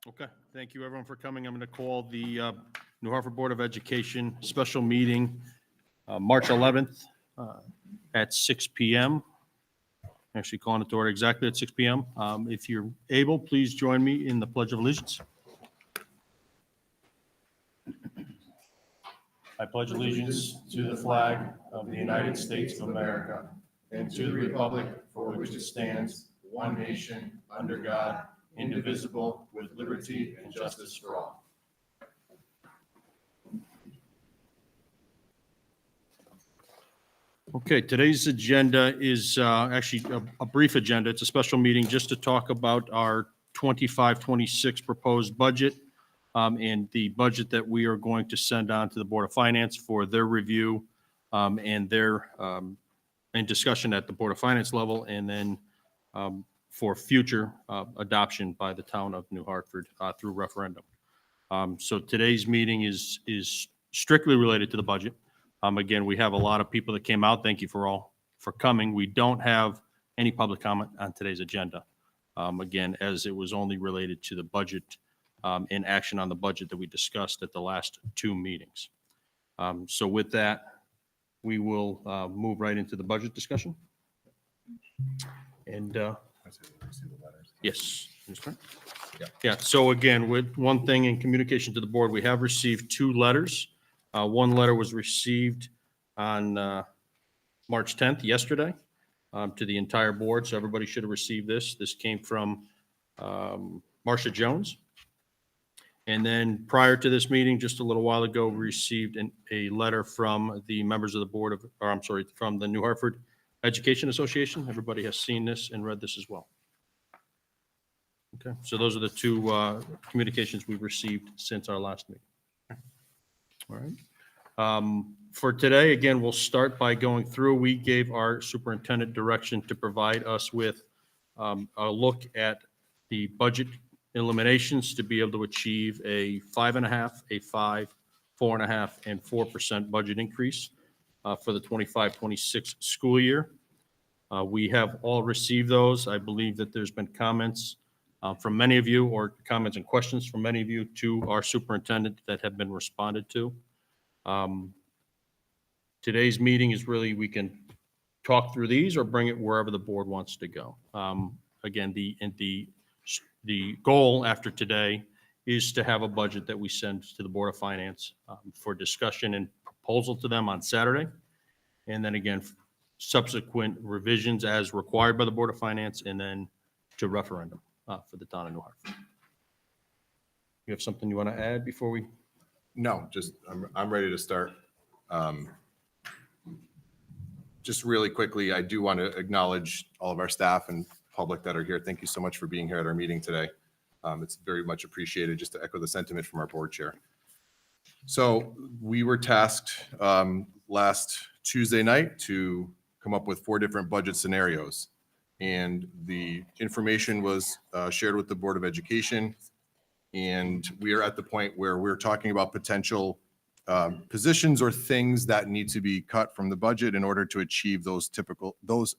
Okay, thank you everyone for coming. I'm going to call the New Hartford Board of Education special meeting, March 11th at 6 PM. Actually calling it to order exactly at 6 PM. If you're able, please join me in the Pledge of Allegiance. I pledge allegiance to the flag of the United States of America and to the republic for which it stands, one nation, under God, indivisible, with liberty and justice for all. Okay, today's agenda is actually a brief agenda. It's a special meeting just to talk about our 25-26 proposed budget and the budget that we are going to send on to the Board of Finance for their review and their and discussion at the Board of Finance level, and then for future adoption by the town of New Hartford through referendum. So today's meeting is strictly related to the budget. Again, we have a lot of people that came out. Thank you for coming. We don't have any public comment on today's agenda. Again, as it was only related to the budget and action on the budget that we discussed at the last two meetings. So with that, we will move right into the budget discussion. And yes, yeah. So again, with one thing in communication to the board, we have received two letters. One letter was received on March 10th, yesterday, to the entire board. So everybody should have received this. This came from Marcia Jones. And then prior to this meeting, just a little while ago, we received a letter from the members of the board from the New Hartford Education Association. Everybody has seen this and read this as well. Okay, so those are the two communications we've received since our last meeting. All right. For today, again, we'll start by going through. We gave our superintendent direction to provide us with a look at the budget eliminations to be able to achieve a 5.5%, a 5%, 4.5%, and 4% budget increase for the 25-26 school year. We have all received those. I believe that there's been comments from many of you, or comments and questions from many of you to our superintendent that have been responded to. Today's meeting is really, we can talk through these or bring it wherever the board wants to go. Again, the goal after today is to have a budget that we send to the Board of Finance for discussion and proposal to them on Saturday. And then again, subsequent revisions as required by the Board of Finance, and then to referendum for the town of New Hartford. You have something you want to add before we? No, just I'm ready to start. Just really quickly, I do want to acknowledge all of our staff and public that are here. Thank you so much for being here at our meeting today. It's very much appreciated, just to echo the sentiment from our board chair. So we were tasked last Tuesday night to come up with 4 different budget scenarios. And the information was shared with the Board of Education. And we are at the point where we're talking about potential positions or things that need to be cut from the budget in order to achieve those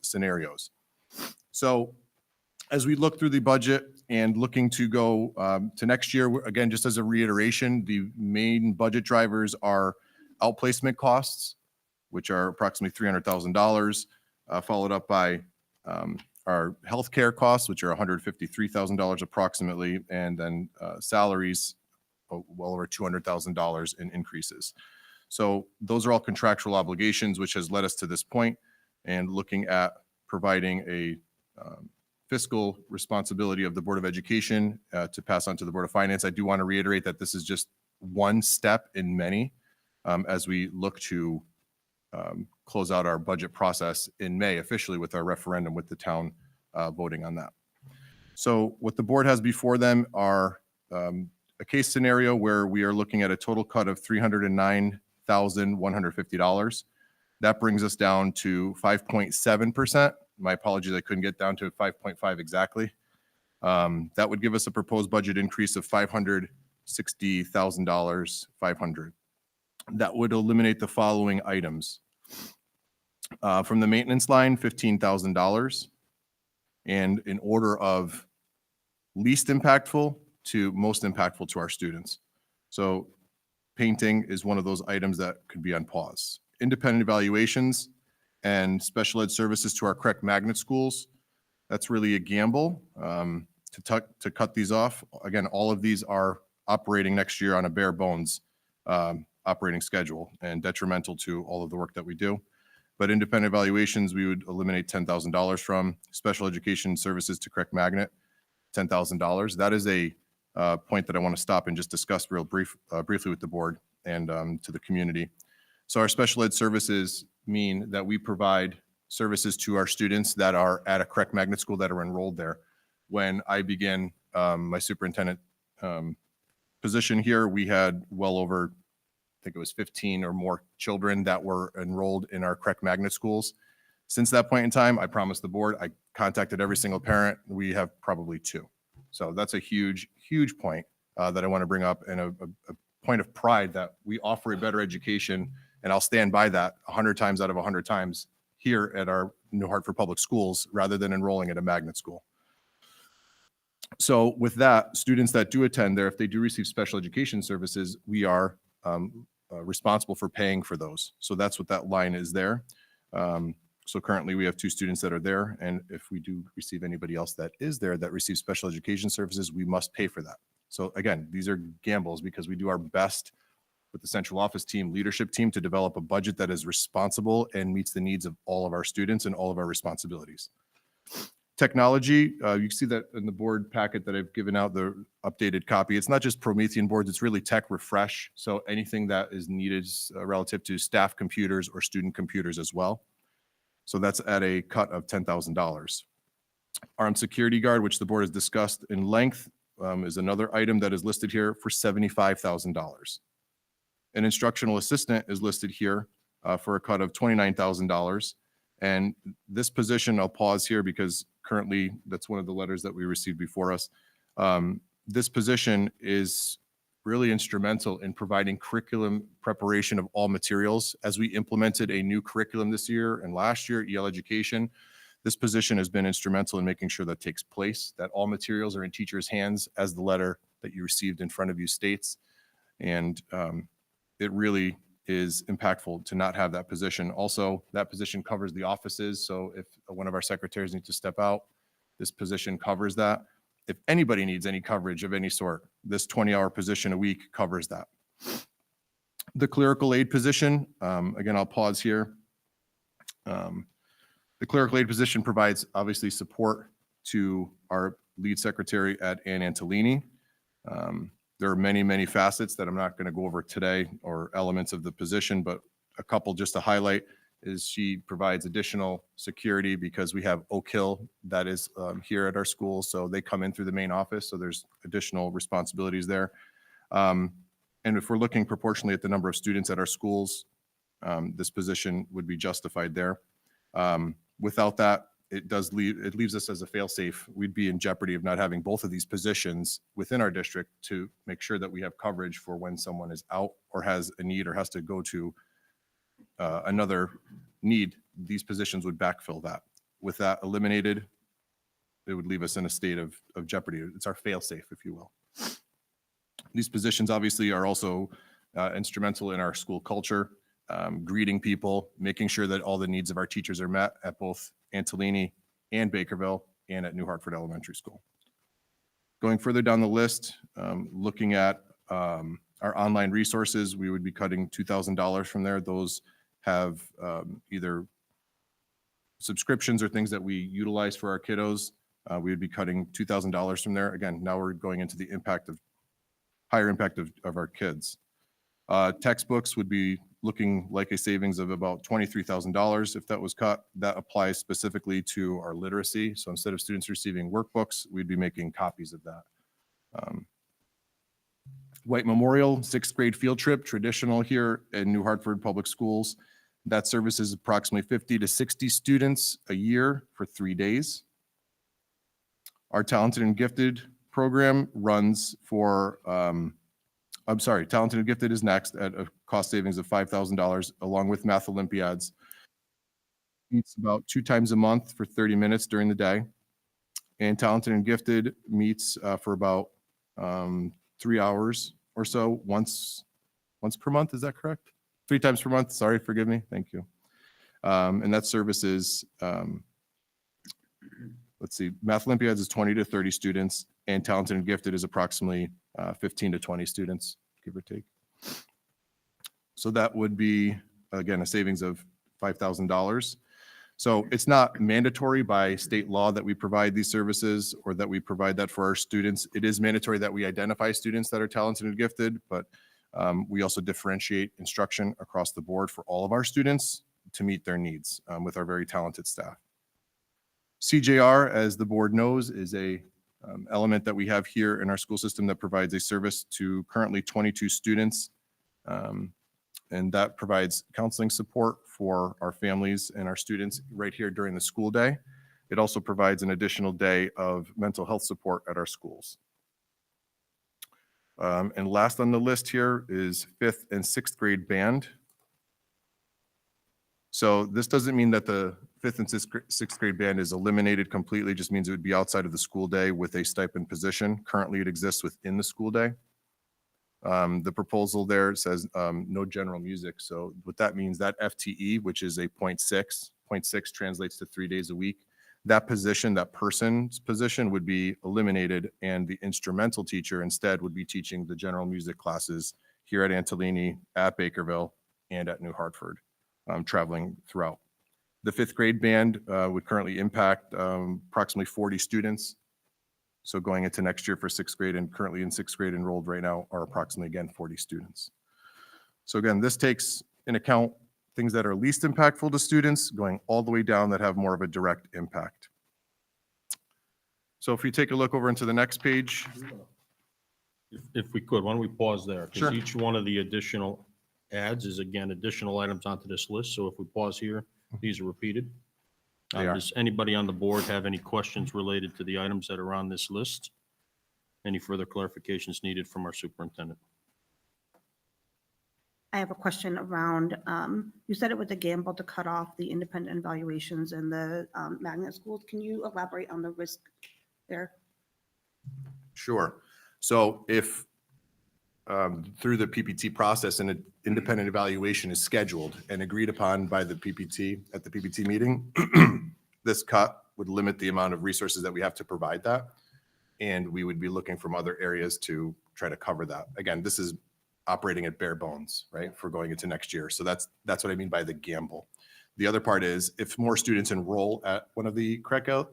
scenarios. So as we look through the budget and looking to go to next year, again, just as a reiteration, the main budget drivers are outplacement costs, which are approximately $300,000, followed up by our healthcare costs, which are $153,000 approximately, and then salaries, well over $200,000 in increases. So those are all contractual obligations, which has led us to this point, and looking at providing a fiscal responsibility of the Board of Education to pass on to the Board of Finance. I do want to reiterate that this is just one step in many as we look to close out our budget process in May officially with our referendum, with the town voting on that. So what the board has before them are a case scenario where we are looking at a total cut of $309,150. That brings us down to 5.7%. My apologies, I couldn't get down to 5.5 exactly. That would give us a proposed budget increase of $560,500. That would eliminate the following items. From the maintenance line, $15,000. And in order of least impactful, to most impactful to our students. So painting is one of those items that could be on pause. Independent evaluations and special ed services to our correct magnet schools, that's really a gamble to cut these off. Again, all of these are operating next year on a bare bones operating schedule and detrimental to all of the work that we do. But independent evaluations, we would eliminate $10,000 from. Special education services to correct magnet, $10,000. That is a point that I want to stop and just discuss briefly with the board and to the community. So our special ed services mean that we provide services to our students that are at a correct magnet school that are enrolled there. When I began my superintendent position here, we had well over, I think it was 15 or more children that were enrolled in our correct magnet schools. Since that point in time, I promised the board, I contacted every single parent. We have probably 2. So that's a huge, huge point that I want to bring up, and a point of pride that we offer a better education, and I'll stand by that 100 times out of 100 times here at our New Hartford Public Schools rather than enrolling at a magnet school. So with that, students that do attend there, if they do receive special education services, we are responsible for paying for those. So that's what that line is there. So currently we have 2 students that are there, and if we do receive anybody else that is there that receives special education services, we must pay for that. So again, these are gambles because we do our best with the central office team, leadership team, to develop a budget that is responsible and meets the needs of all of our students and all of our responsibilities. Technology, you can see that in the board packet that I've given out, the updated copy. It's not just Promethean boards, it's really tech refresh. So anything that is needed relative to staff computers or student computers as well. So that's at a cut of $10,000. Armed security guard, which the board has discussed in length, is another item that is listed here for $75,000. An instructional assistant is listed here for a cut of $29,000. And this position, I'll pause here because currently that's one of the letters that we received before us. This position is really instrumental in providing curriculum preparation of all materials. As we implemented a new curriculum this year and last year, EL education, this position has been instrumental in making sure that takes place, that all materials are in teachers' hands as the letter that you received in front of you states. And it really is impactful to not have that position. Also, that position covers the offices. So if one of our secretaries needs to step out, this position covers that. If anybody needs any coverage of any sort, this 20-hour position a week covers that. The clerical aid position, again, I'll pause here. The clerical aid position provides obviously support to our lead secretary at Ann Antolini. There are many, many facets that I'm not going to go over today or elements of the position, but a couple just to highlight is she provides additional security because we have Oak Hill that is here at our school. So they come in through the main office. So there's additional responsibilities there. And if we're looking proportionally at the number of students at our schools, this position would be justified there. Without that, it leaves us as a fail-safe. We'd be in jeopardy of not having both of these positions within our district to make sure that we have coverage for when someone is out or has a need or has to go to another need. These positions would backfill that. With that eliminated, it would leave us in a state of jeopardy. It's our fail-safe, if you will. These positions obviously are also instrumental in our school culture, greeting people, making sure that all the needs of our teachers are met at both Antolini and Bakerville and at New Hartford Elementary School. Going further down the list, looking at our online resources, we would be cutting $2,000 from there. Those have either subscriptions or things that we utilize for our kiddos. We would be cutting $2,000 from there. Again, now we're going into the higher impact of our kids. Textbooks would be looking like a savings of about $23,000 if that was cut. That applies specifically to our literacy. So instead of students receiving workbooks, we'd be making copies of that. White Memorial, 6th grade field trip, traditional here in New Hartford Public Schools. That services approximately 50 to 60 students a year for 3 days. Our Talented and Gifted program runs for, Talented and Gifted is next at a cost savings of $5,000 along with Math Olympiads. Meets about 2 times a month for 30 minutes during the day. And Talented and Gifted meets for about 3 hours or so once per month. Is that correct? 3 times per month. Sorry, forgive me. Thank you. And that service is, let's see, Math Olympiads is 20 to 30 students, and Talented and Gifted is approximately 15 to 20 students, give or take. So that would be, again, a savings of $5,000. So it's not mandatory by state law that we provide these services or that we provide that for our students. It is mandatory that we identify students that are talented and gifted, but we also differentiate instruction across the board for all of our students to meet their needs with our very talented staff. CJR, as the board knows, is a element that we have here in our school system that provides a service to currently 22 students. And that provides counseling support for our families and our students right here during the school day. It also provides an additional day of mental health support at our schools. And last on the list here is 5th and 6th grade band. So this doesn't mean that the 5th and 6th grade band is eliminated completely, it just means it would be outside of the school day with a stipend position. Currently, it exists within the school day. The proposal there says no general music. So what that means, that FTE, which is a 0.6 translates to 3 days a week. That position, that person's position would be eliminated, and the instrumental teacher instead would be teaching the general music classes here at Antolini, at Bakerville, and at New Hartford, traveling throughout. The 5th grade band would currently impact approximately 40 students. So going into next year for 6th grade, and currently in 6th grade enrolled right now are approximately, again, 40 students. So again, this takes in account things that are least impactful to students going all the way down that have more of a direct impact. So if we take a look over into the next page. If we could, why don't we pause there? Sure. Because each one of the additional adds is, again, additional items onto this list. So if we pause here, these are repeated. They are. Does anybody on the board have any questions related to the items that are on this list? Any further clarifications needed from our superintendent? I have a question around, you said it was a gamble to cut off the independent evaluations in the magnet schools. Can you elaborate on the risk there? Sure. So if through the PPT process, an independent evaluation is scheduled and agreed upon by the PPT at the PPT meeting, this cut would limit the amount of resources that we have to provide that. And we would be looking from other areas to try to cover that. Again, this is operating at bare bones, right, for going into next year. So that's what I mean by the gamble. The other part is if more students enroll at one of the CREC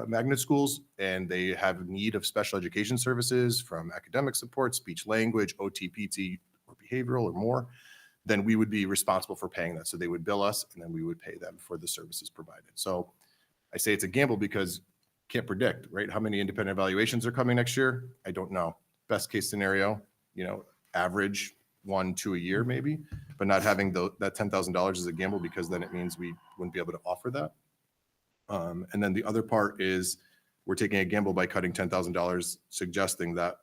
magnet schools and they have need of special education services from academic support, speech language, OT, PT, or behavioral or more, then we would be responsible for paying that. So they would bill us and then we would pay them for the services provided. So I say it's a gamble because can't predict, right? How many independent evaluations are coming next year? I don't know. Best case scenario, average 1-2 a year maybe, but not having that $10,000 is a gamble because then it means we wouldn't be able to offer that. And then the other part is we're taking a gamble by cutting $10,000, suggesting that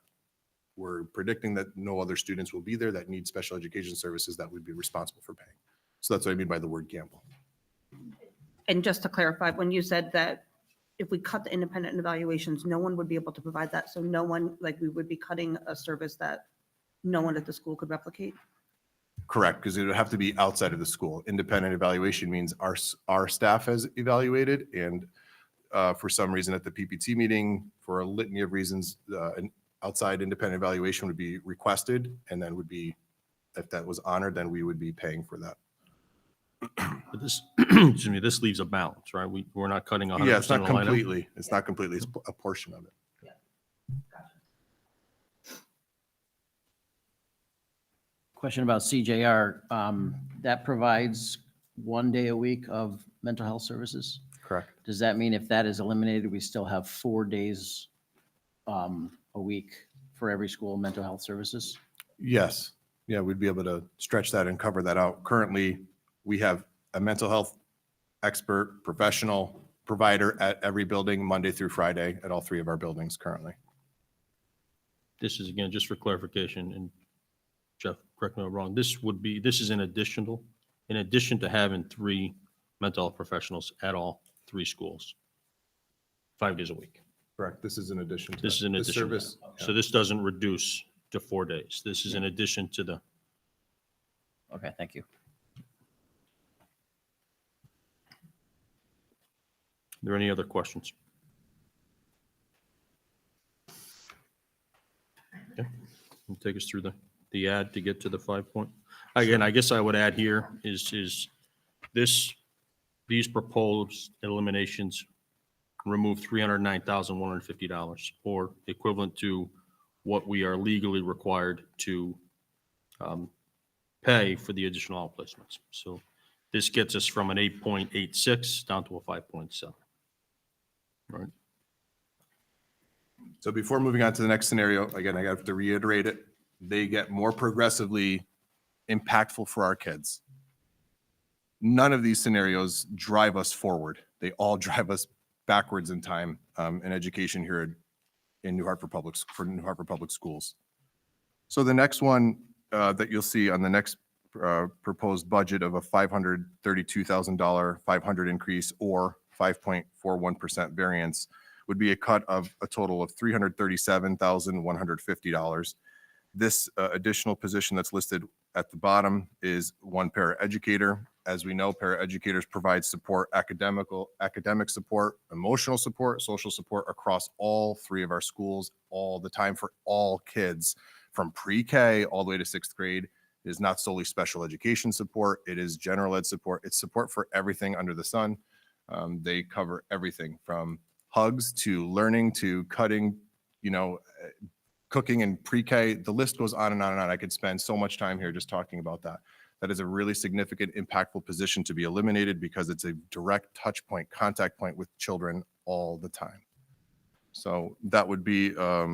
we're predicting that no other students will be there that need special education services that would be responsible for paying. So that's what I mean by the word gamble. And just to clarify, when you said that if we cut the independent evaluations, no one would be able to provide that. So no one, we would be cutting a service that no one at the school could replicate? Correct, because it would have to be outside of the school. Independent evaluation means our staff has evaluated, and for some reason at the PPT meeting, for a litany of reasons, an outside independent evaluation would be requested, and then would be, if that was honored, then we would be paying for that. But this, excuse me, this leaves a balance, right? We're not cutting 100% Yeah, it's not of the line item. completely. It's not completely. It's a portion of it. Question about CJR. That provides 1 day a week of mental health services. Correct. Does that mean if that is eliminated, we still have 4 days a week for every school mental health services? Yes. Yeah, we'd be able to stretch that and cover that out. Currently, we have a mental health expert, professional provider at every building, Monday through Friday, at all 3 of our buildings currently. This is, again, just for clarification, and Jeff, correct me if I'm wrong, this is in addition to having 3 mental health professionals at all 3 schools, 5 days a week. Correct. This is in addition to This is in that. addition. Service, So this doesn't reduce to 4 days. This is in addition to the, Okay, thank you. are there any other questions? Okay, Can you take us through the ad to get to the 5 point? Again, I guess I would add here is these proposed eliminations remove $309,150 or equivalent to what we are legally required to pay for the additional outplacements. So this gets us from an 8.86 down to a 5.7. Right? So before moving on to the next scenario, again, I have to reiterate it. They get more progressively impactful for our kids. None of these scenarios drive us forward. They all drive us backwards in time in education here in New Hartford Public Schools. So the next one that you'll see on the next proposed budget of a $532,000 500 increase or 5.41% variance would be a cut of a total of $337,150. This additional position that's listed at the bottom is one paraeducator. As we know, paraeducators provide support, academic support, emotional support, social support across all three of our schools all the time for all kids from pre-K all the way to 6th grade. It is not solely special education support. It is general ed support. It's support for everything under the sun. They cover everything from hugs to learning to cutting, cooking and pre-K. The list goes on and on and on. I could spend so much time here just talking about that. That is a really significant, impactful position to be eliminated because it's a direct touch point, contact point with children all the time. So that would be a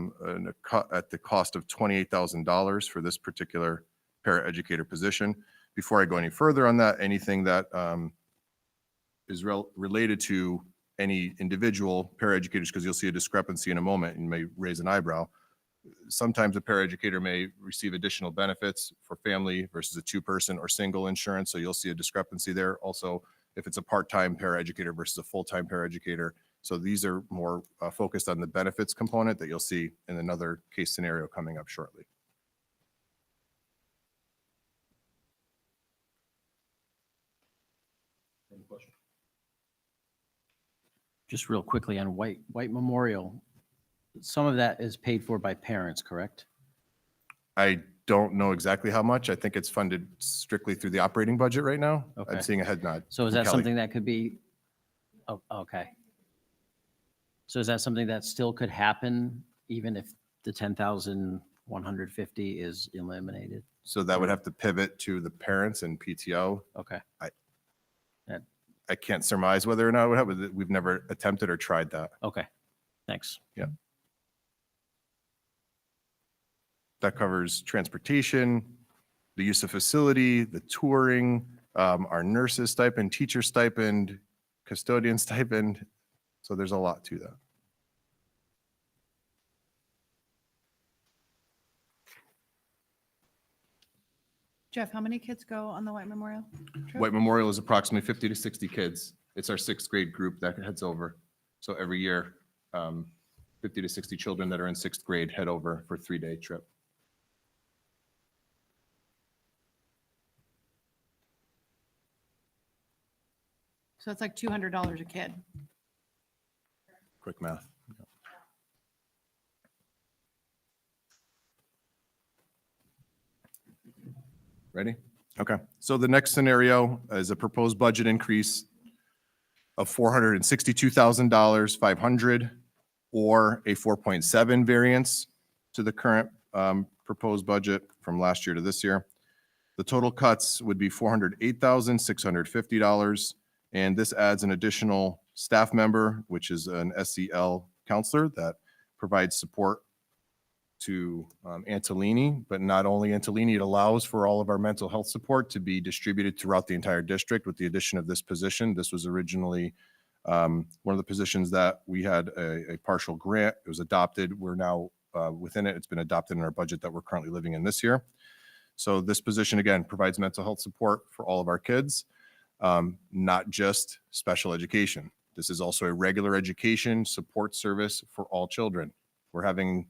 cut at the cost of $28,000 for this particular paraeducator position. Before I go any further on that, anything that is related to any individual paraeducators, because you'll see a discrepancy in a moment and may raise an eyebrow. Sometimes a paraeducator may receive additional benefits for family versus a two-person or single insurance. So you'll see a discrepancy there. Also, if it's a part-time paraeducator versus a full-time paraeducator. So these are more focused on the benefits component that you'll see in another case scenario coming up shortly. Any questions? Just real quickly on White Memorial, some of that is paid for by parents, correct? I don't know exactly how much. I think it's funded strictly through the operating budget right now. Okay. I'm seeing a head nod. So is from that Kelly. something that could be, oh, okay. So is that something that still could happen even if the 10,150 is eliminated? So that would have to pivot to the parents and PTO. Okay. I can't surmise whether or not it would happen. We've never attempted or tried that. Okay, thanks. That covers transportation, the use of facility, the touring, our nurses stipend, teacher stipend, custodian stipend. So there's a lot to that. Jeff, how many kids go on the White Memorial trip? White Memorial is approximately 50 to 60 kids. It's our 6th grade group that heads over. So every year, 50 to 60 children that are in 6th grade head over for a 3-day trip. So it's like $200 a kid. Quick math. Ready? Okay. So the next scenario is a proposed budget increase of $462,000, 500, or a 4.7 variance to the current proposed budget from last year to this year. The total cuts would be $408,650, and this adds an additional staff member, which is an SEL counselor that provides support to Antolini, but not only Antolini, it allows for all of our mental health support to be distributed throughout the entire district with the addition of this position. This was originally one of the positions that we had a partial grant. It was adopted. We're now within it. It's been adopted in our budget that we're currently living in this year. So this position, again, provides mental health support for all of our kids, not just special education. This is also a regular education support service for all children. We're having,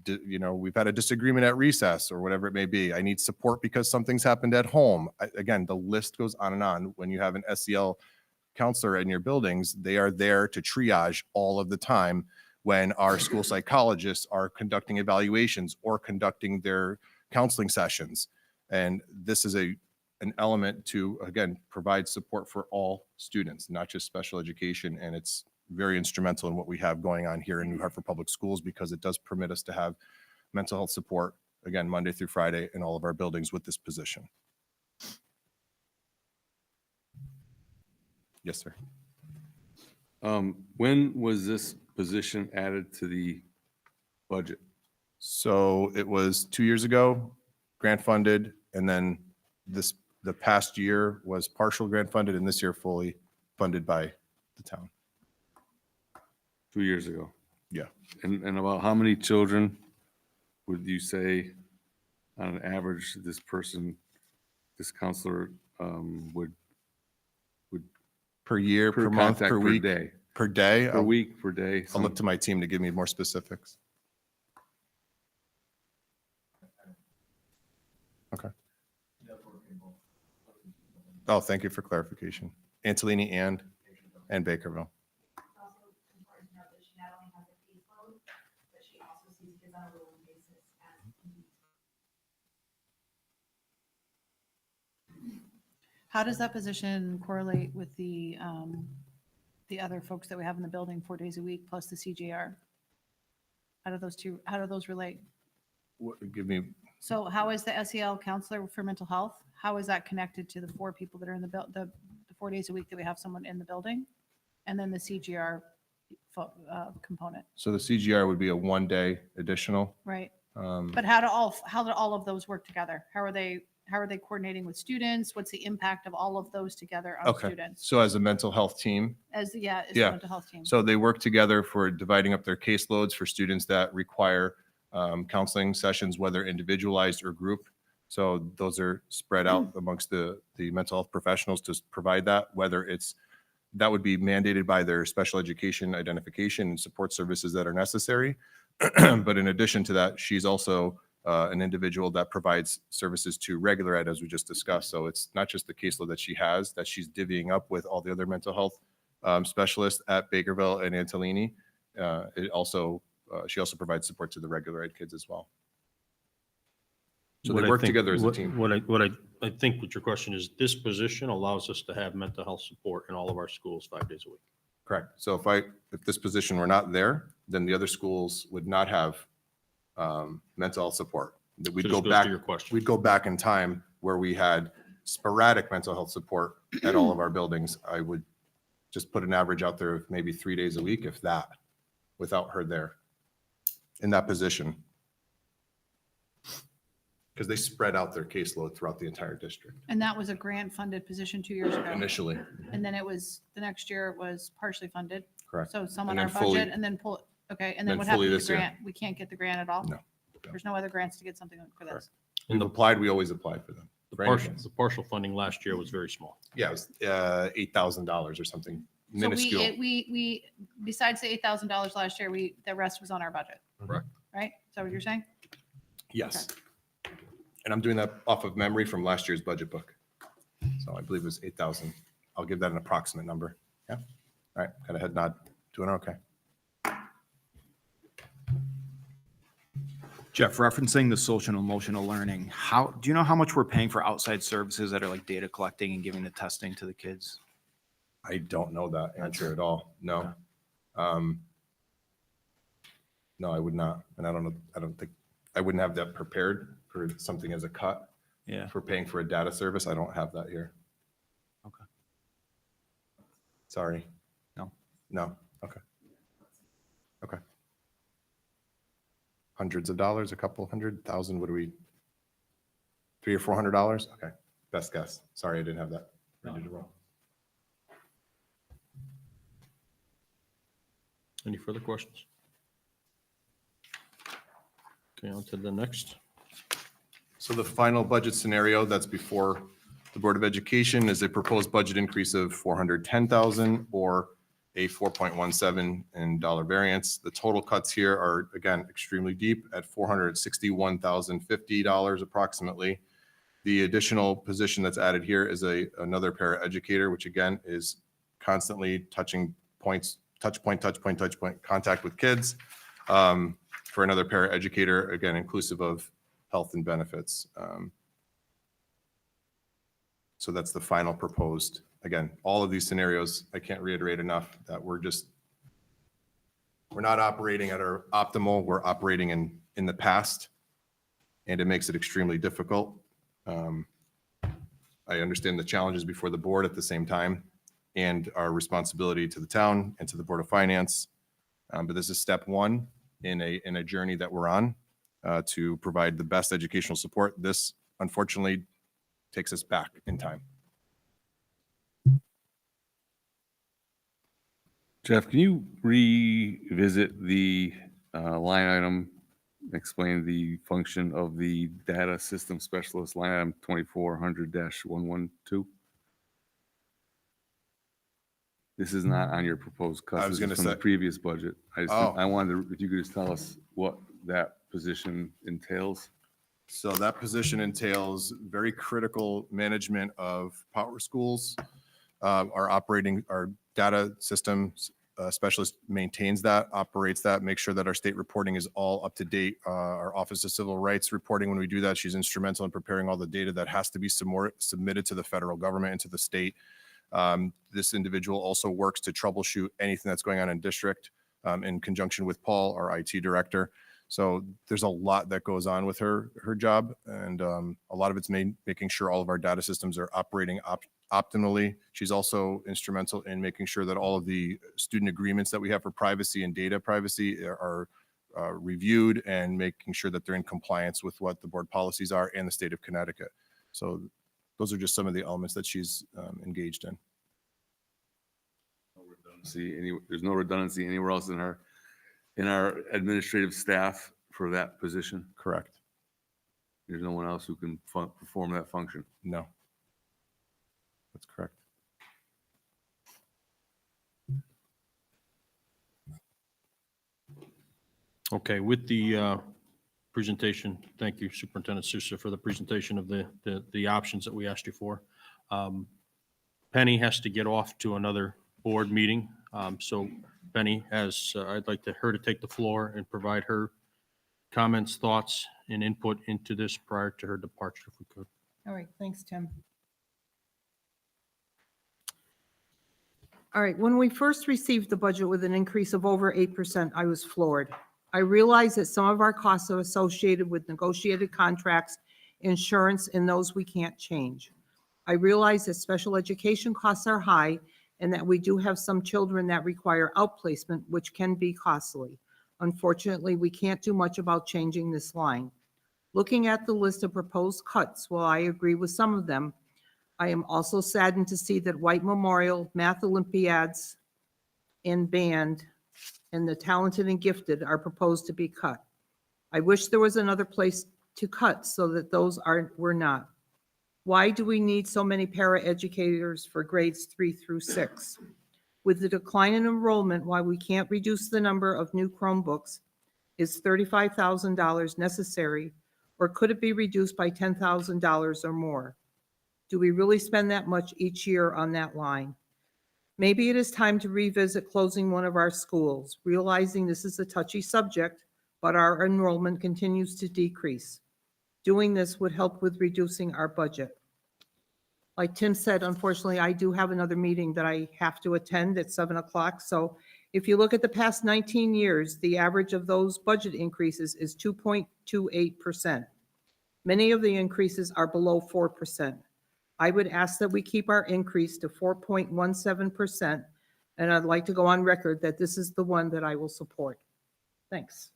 we've had a disagreement at recess or whatever it may be. I need support because something's happened at home. Again, the list goes on and on. When you have an SEL counselor in your buildings, they are there to triage all of the time when our school psychologists are conducting evaluations or conducting their counseling sessions. And this is an element to, again, provide support for all students, not just special education. And it's very instrumental in what we have going on here in New Hartford Public Schools, because it does permit us to have mental health support, again, Monday through Friday in all of our buildings with this position. Yes, sir. When was this position added to the budget? So it was 2 years ago, grant funded, and then the past year was partial grant funded, and this year fully funded by the town. 2 years ago. Yeah. And about how many children would you say on an average this counselor would Per year, per month, contact per week, day? per day? Per week, per day? I'll look to my team to give me more specifics. Okay. Oh, thank you for clarification. Antolini and Bakerville. Also important to note that she not only has a caseload, but she also sees kids on a rolling basis as needs. How does that position correlate with the other folks that we have in the building 4 days a week plus the CJR? How do those relate? Give me, So how is the SEL counselor for mental health? How is that connected to the 4 people that are in the 4 days a week that we have someone in the building? And then the CGR component, so the CGR would be a 1 day additional. right? But how do all of those work together? How are they coordinating with students? What's the impact of all of those together on Okay. students? So as a mental health team, As the Yeah. mental health team. so they work together for dividing up their caseloads for students that require counseling sessions, whether individualized or group. So those are spread out amongst the mental health professionals to provide that, whether that would be mandated by their special education identification and support services that are necessary. But in addition to that, she's also an individual that provides services to regular ed, as we just discussed. So it's not just the caseload that she has, that she's divvying up with all the other mental health specialists at Bakerville and Antolini. She also provides support to the regular ed kids as well. So What they I work think- together as a what- team. What I think what your question is, this position allows us to have mental health support in all of our schools 5 days a week. Correct. So if this position were not there, then the other schools would not have mental health support. That So we'd this go goes back, to your question. we'd go back in time where we had sporadic mental health support at all of our buildings. I would just put an average out there of maybe 3 days a week, if that, without her there in that position. Because they spread out their caseload throughout the entire district And that was a grant funded position 2 years ago. initially. And then the next year it was partially funded. Correct. So some on And our then fully- budget and then okay. And then then what fully happened to the this year. grant? We can't get the grant at all? No. There's no other grants to get something for this? We've applied, we always apply for them. The for partial, anything. the partial funding last year was very small. Yeah, it was $8,000 or something So minuscule. we, besides the $8,000 last year, the rest was on our budget. Correct. Right? Is that what you're saying? Yes. And I'm doing that off of memory from last year's budget book. So I believe it was 8,000. I'll give that an approximate number. Yeah. All right. Got a head nod. Doing okay. Jeff, referencing the social and emotional learning, do you know how much we're paying for outside services that are like data collecting and giving the testing to the kids? I don't know that answer at all. No. No, I would not. And I don't think, I wouldn't have that prepared for something as a cut Yeah. for paying for a data service. I don't have that here. Okay. Sorry. No. No. Okay. Okay. Hundreds of dollars, a couple hundred thousand, what do we, $300 or $400? Okay, best guess. Sorry, I didn't have that ready to roll. Any further questions? Okay, on to the next. So the final budget scenario that's before the Board of Education is a proposed budget increase of $410,000 or a 4.17 in dollar variance. The total cuts here are, again, extremely deep at $461,050 approximately. The additional position that's added here is another paraeducator, which again is constantly touch point, contact with kids, for another paraeducator, again, inclusive of health and benefits. So that's the final proposed. Again, all of these scenarios, I can't reiterate enough that we're not operating at our optimal, we're operating in the past, and it makes it extremely difficult. I understand the challenges before the board at the same time and our responsibility to the town and to the Board of Finance. But this is step one in a journey that we're on to provide the best educational support. This unfortunately takes us back in time. Jeff, can you revisit the line item, explain the function of the data system specialist, line item 2400-112? This is not on your proposed cuts. I was This is gonna from the say- previous budget. Oh. I wanted to, if you could just tell us what that position entails. So that position entails very critical management of power schools. Our data systems specialist maintains that, operates that, makes sure that our state reporting is all up to date. Our Office of Civil Rights reporting, when we do that, she's instrumental in preparing all the data that has to be submitted to the federal government and to the state. This individual also works to troubleshoot anything that's going on in district in conjunction with Paul, our IT director. So there's a lot that goes on with her job, and a lot of it's making sure all of our data systems are operating optimally. She's also instrumental in making sure that all of the student agreements that we have for privacy and data privacy are reviewed and making sure that they're in compliance with what the board policies are and the state of Connecticut. So those are just some of the elements that she's engaged in. There's no redundancy anywhere else in our administrative staff for that position. Correct. There's no one else who can perform that function. No. That's correct. Okay, with the presentation, thank you Superintendent Sousa for the presentation of the options that we asked you for. Penny has to get off to another board meeting. So Penny has, I'd like her to take the floor and provide her comments, thoughts, and input into this prior to her departure, if we could. All right, thanks, Tim. All right, when we first received the budget with an increase of over 8%, I was floored. I realized that some of our costs are associated with negotiated contracts, insurance, and those we can't change. I realize that special education costs are high and that we do have some children that require outplacement, which can be costly. Unfortunately, we can't do much about changing this line. Looking at the list of proposed cuts, while I agree with some of them, I am also saddened to see that White Memorial, Math Olympiads, and Band, and the Talented and Gifted are proposed to be cut. I wish there was another place to cut so that those were not. Why do we need so many paraeducators for grades 3 through 6? With the decline in enrollment, why we can't reduce the number of new Chromebooks, is $35,000 necessary, or could it be reduced by $10,000 or more? Do we really spend that much each year on that line? Maybe it is time to revisit closing one of our schools, realizing this is a touchy subject, but our enrollment continues to decrease. Doing this would help with reducing our budget. Like Tim said, unfortunately, I do have another meeting that I have to attend at 7 o'clock. So if you look at the past 19 years, the average of those budget increases is 2.28%. Many of the increases are below 4%. I would ask that we keep our increase to 4.17%, and I'd like to go on record that this is the one that I will support. Thanks.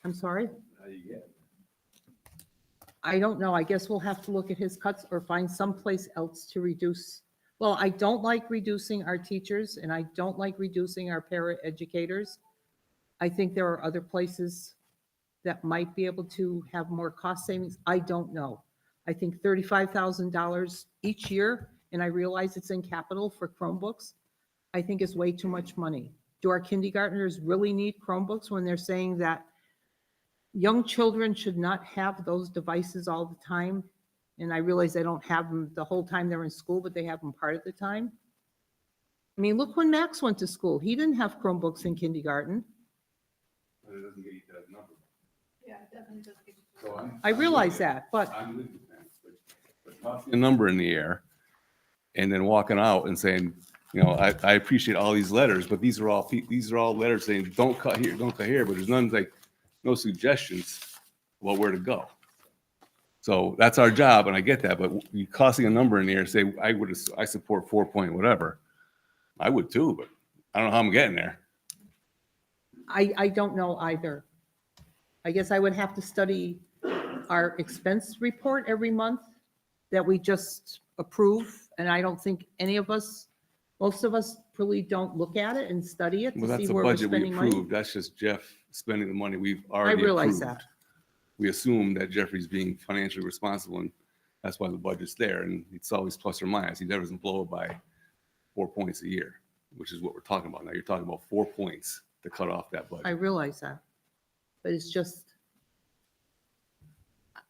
I'm sorry? I don't know. I guess we'll have to look at his cuts or find someplace else to reduce. Well, I don't like reducing our teachers, and I don't like reducing our paraeducators. I think there are other places that might be able to have more cost savings. I don't know. I think $35,000 each year and I realize it's in capital for Chromebooks, I think is way too much money. Do our kindergartners really need Chromebooks when they're saying that young children should not have those devices all the time? And I realize they don't have them the whole time they're in school, but they have them part of the time. I mean, look when Max went to school. He didn't have Chromebooks in kindergarten. But it doesn't get you to that number. Yeah, definitely does. So I realize that, but I'm with you, Pam, but tossing a number in the air and then walking out and saying, you know, I appreciate all these letters, but these are all letters saying, don't cut here, don't cut here, but there's none, like, no suggestions about where to go. So that's our job, and I get that, but you tossing a number in the air, say, I support 4 point whatever. I would too, but I don't know how I'm getting there. I don't know either. I guess I would have to study our expense report every month that we just approve. And I don't think any of us, most of us really don't look at it and study it Well, to that's see the where we're budget we spending money. approved. That's just Jeff spending the money we've I already realize approved. that. We assume that Jeffrey's being financially responsible, and that's why the budget's there, and it's always plus or minus. He never doesn't blow it by 4 points a year, which is what we're talking about now. You're talking about 4 points to cut off that I budget. realize that. But it's just,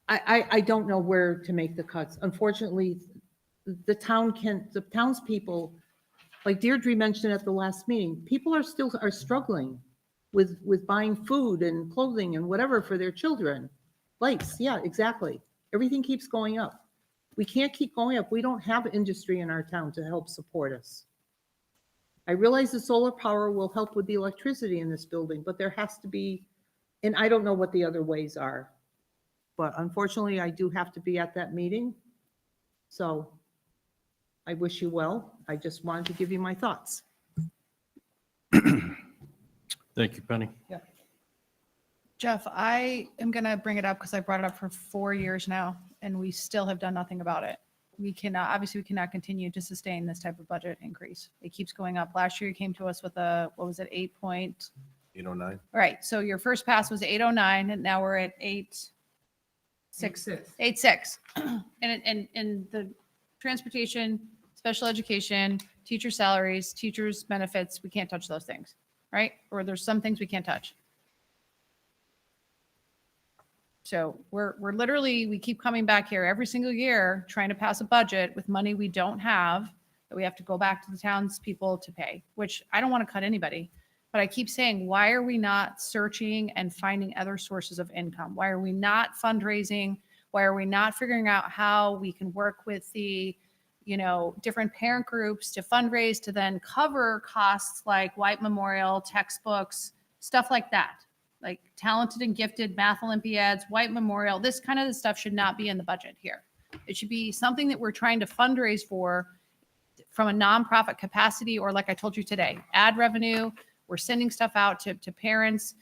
I don't know where to make the cuts. Unfortunately, the townspeople, like Deirdre mentioned at the last meeting, people are struggling with buying food and clothing and whatever for their children. Lights, yeah, exactly. Everything keeps going up. We can't keep going up. We don't have industry in our town to help support us. I realize the solar power will help with the electricity in this building, but there has to be, and I don't know what the other ways are. But unfortunately, I do have to be at that meeting. So I wish you well. I just wanted to give you my thoughts. Thank you, Penny. Jeff, I am going to bring it up because I brought it up for 4 years now, and we still have done nothing about it. We cannot continue to sustain this type of budget increase. It keeps going up. Last year, you came to us with what was it, 8.? 809. All right, so your first pass was 809, and now we're at 8.6. 8.6. And the transportation, special education, teacher salaries, teachers' benefits, we can't touch those things, right? Or there's some things we can't touch. So we're literally, we keep coming back here every single year trying to pass a budget with money we don't have that we have to go back to the townspeople to pay, which I don't want to cut anybody. But I keep saying, why are we not searching and finding other sources of income? Why are we not fundraising? Why are we not figuring out how we can work with the, different parent groups to fundraise to then cover costs like White Memorial, textbooks, stuff like that? Like talented and gifted math Olympiads, White Memorial, this kind of stuff should not be in the budget here. It should be something that we're trying to fundraise for from a nonprofit capacity, or like I told you today, ad revenue. We're sending stuff out to parents.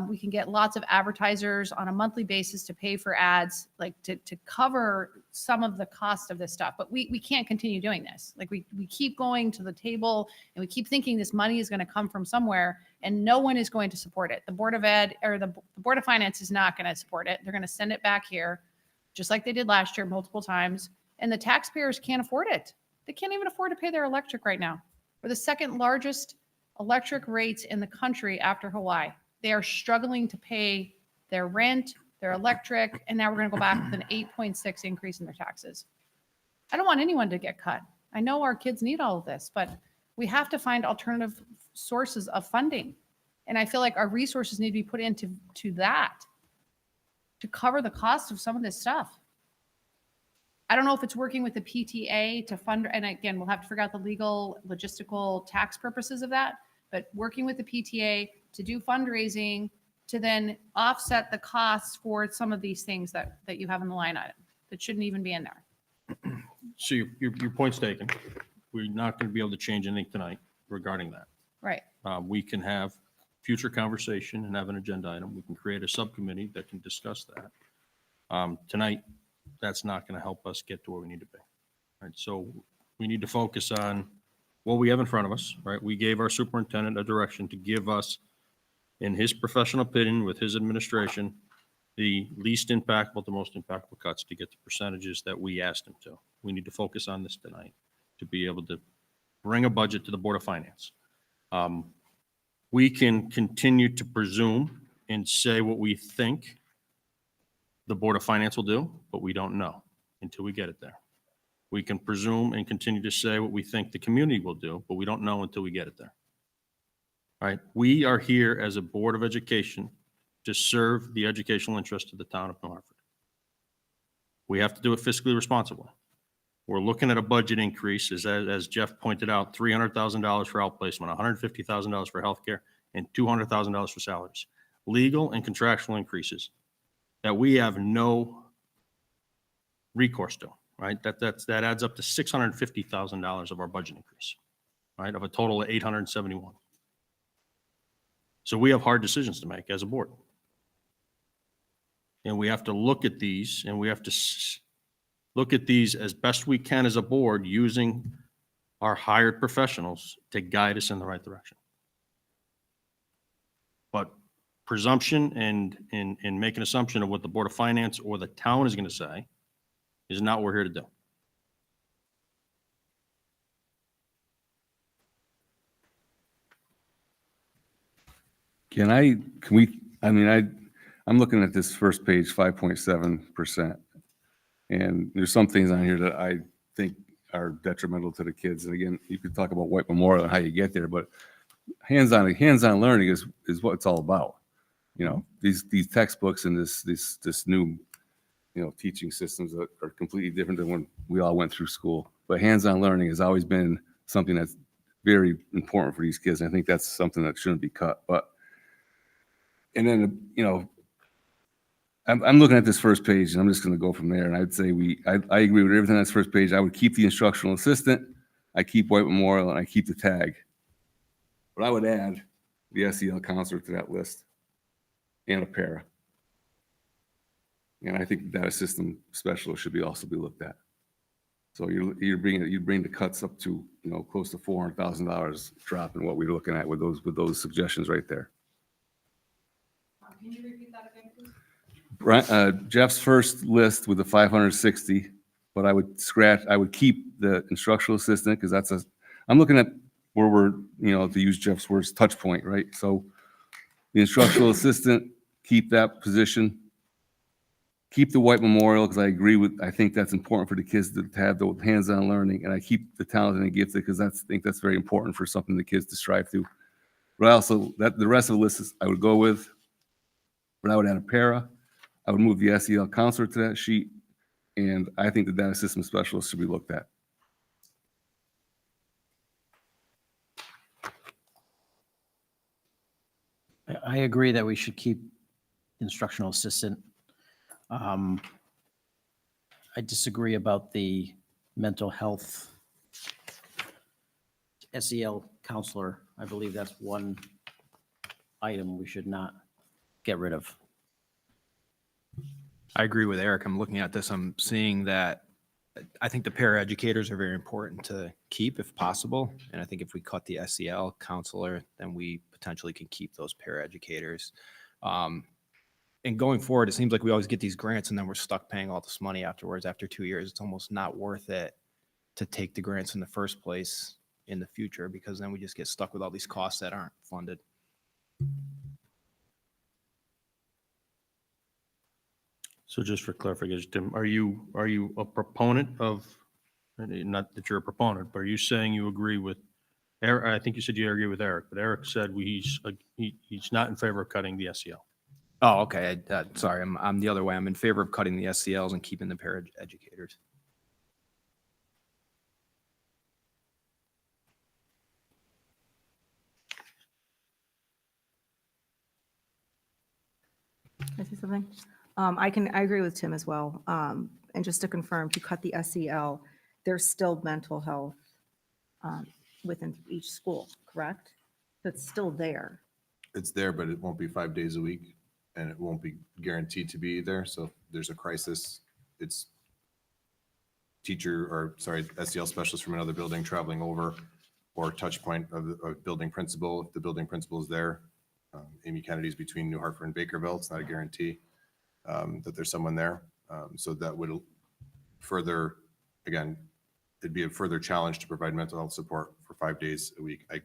We can get lots of advertisers on a monthly basis to pay for ads, like to cover some of the cost of this stuff. But we can't continue doing this. Like we keep going to the table and we keep thinking this money is going to come from somewhere and no one is going to support it. The Board of Ed or the Board of Finance is not going to support it. They're going to send it back here, just like they did last year multiple times. And the taxpayers can't afford it. They can't even afford to pay their electric right now. We're the second largest electric rates in the country after Hawaii. They are struggling to pay their rent, their electric, and now we're going to go back with an 8.6 increase in their taxes. I don't want anyone to get cut. I know our kids need all of this, but we have to find alternative sources of funding. And I feel like our resources need to be put into that to cover the cost of some of this stuff. I don't know if it's working with the PTA to fund, and again, we'll have to figure out the legal, logistical, tax purposes of that, but working with the PTA to do fundraising to then offset the costs for some of these things that you have in the line item that shouldn't even be in there. So your point's taken. We're not going to be able to change anything tonight regarding that. Right. We can have future conversation and have an agenda item. We can create a subcommittee that can discuss that. Tonight, that's not going to help us get to where we need to be. Right. So we need to focus on what we have in front of us, right? We gave our superintendent a direction to give us, in his professional opinion, with his administration, the least impactful, the most impactful cuts to get the percentages that we asked him to. We need to focus on this tonight. to be able to bring a budget to the Board of Finance. We can continue to presume and say what we think the Board of Finance will do, but we don't know until we get it there. We can presume and continue to say what we think the community will do, but we don't know until we get it there. All right? We are here as a Board of Education to serve the educational interest of the town of New Hartford. We have to do it fiscally responsibly. We're looking at a budget increase, as Jeff pointed out, $300,000 for outplacement, $150,000 for healthcare, and $200,000 for salaries. Legal and contractual increases that we have no recourse to, right? That adds up to $650,000 of our budget increase, right? Of a total of 871. So we have hard decisions to make as a board. And we have to look at these, and we have to look at these as best we can as a board, using our hired professionals to guide us in the right direction. But presumption and make an assumption of what the Board of Finance or the town is going to say is not what we're here to do. I'm looking at this first page, 5.7%. And there's some things on here that I think are detrimental to the kids. And again, you could talk about White Memorial and how you get there, but hands-on learning is what it's all about. You know, these textbooks and this new, teaching systems that are completely different than when we all went through school. But hands-on learning has always been something that's very important for these kids. And I think that's something that shouldn't be cut. And then, I'm looking at this first page, and I'm just going to go from there. And I'd say I agree with everything on this first page. I would keep the instructional assistant, I keep White Memorial, and I keep the tag. But I would add the SEL counselor to that list and a para. And I think the data system specialist should also be looked at. So you bring the cuts up to close to $400,000 drop in what we're looking at with those suggestions right there. Can you repeat that again, please? Jeff's first list with the 560, but I would keep the instructional assistant, because I'm looking at where we're, to use Jeff's words, touch point, right? So the instructional assistant, keep that position. Keep the White Memorial, because I think that's important for the kids to have the hands-on learning, and I keep the talented and gifted, because I think that's very important for something the kids to strive to. But the rest of the list I would go with, but I would add a para. I would move the SEL counselor to that sheet, and I think the data system specialist should be looked at. I agree that we should keep instructional assistant. I disagree about the mental health SEL counselor. I believe that's one item we should not get rid of. I agree with Eric. I'm looking at this. I'm seeing that I think the paraeducators are very important to keep if possible. And I think if we cut the SEL counselor, then we potentially can keep those paraeducators. And going forward, it seems like we always get these grants and then we're stuck paying all this money afterwards. After 2 years, it's almost not worth it to take the grants in the first place in the future, because then we just get stuck with all these costs that aren't funded. So just for clarification, Tim, are you a proponent of, not that you're a proponent, but are you saying you agree with Eric? I think you said you agree with Eric, but Eric said he's not in favor of cutting the SEL. Oh, okay. Sorry, I'm the other way. I'm in favor of cutting the SCLs and keeping the paraeducators. Can I say something? I agree with Tim as well. And just to confirm, to cut the SEL, there's still mental health within each school, correct? That's still there. It's there, but it won't be 5 days a week, and it won't be guaranteed to be there. So if there's a crisis, it's SEL specialist from another building traveling over, or touch point of a building principal. If the building principal is there, Amy Kennedy's between New Hartford and Bakerville. It's not a guarantee that there's someone there. So that would further, again, it'd be a further challenge to provide mental health support for 5 days a week. I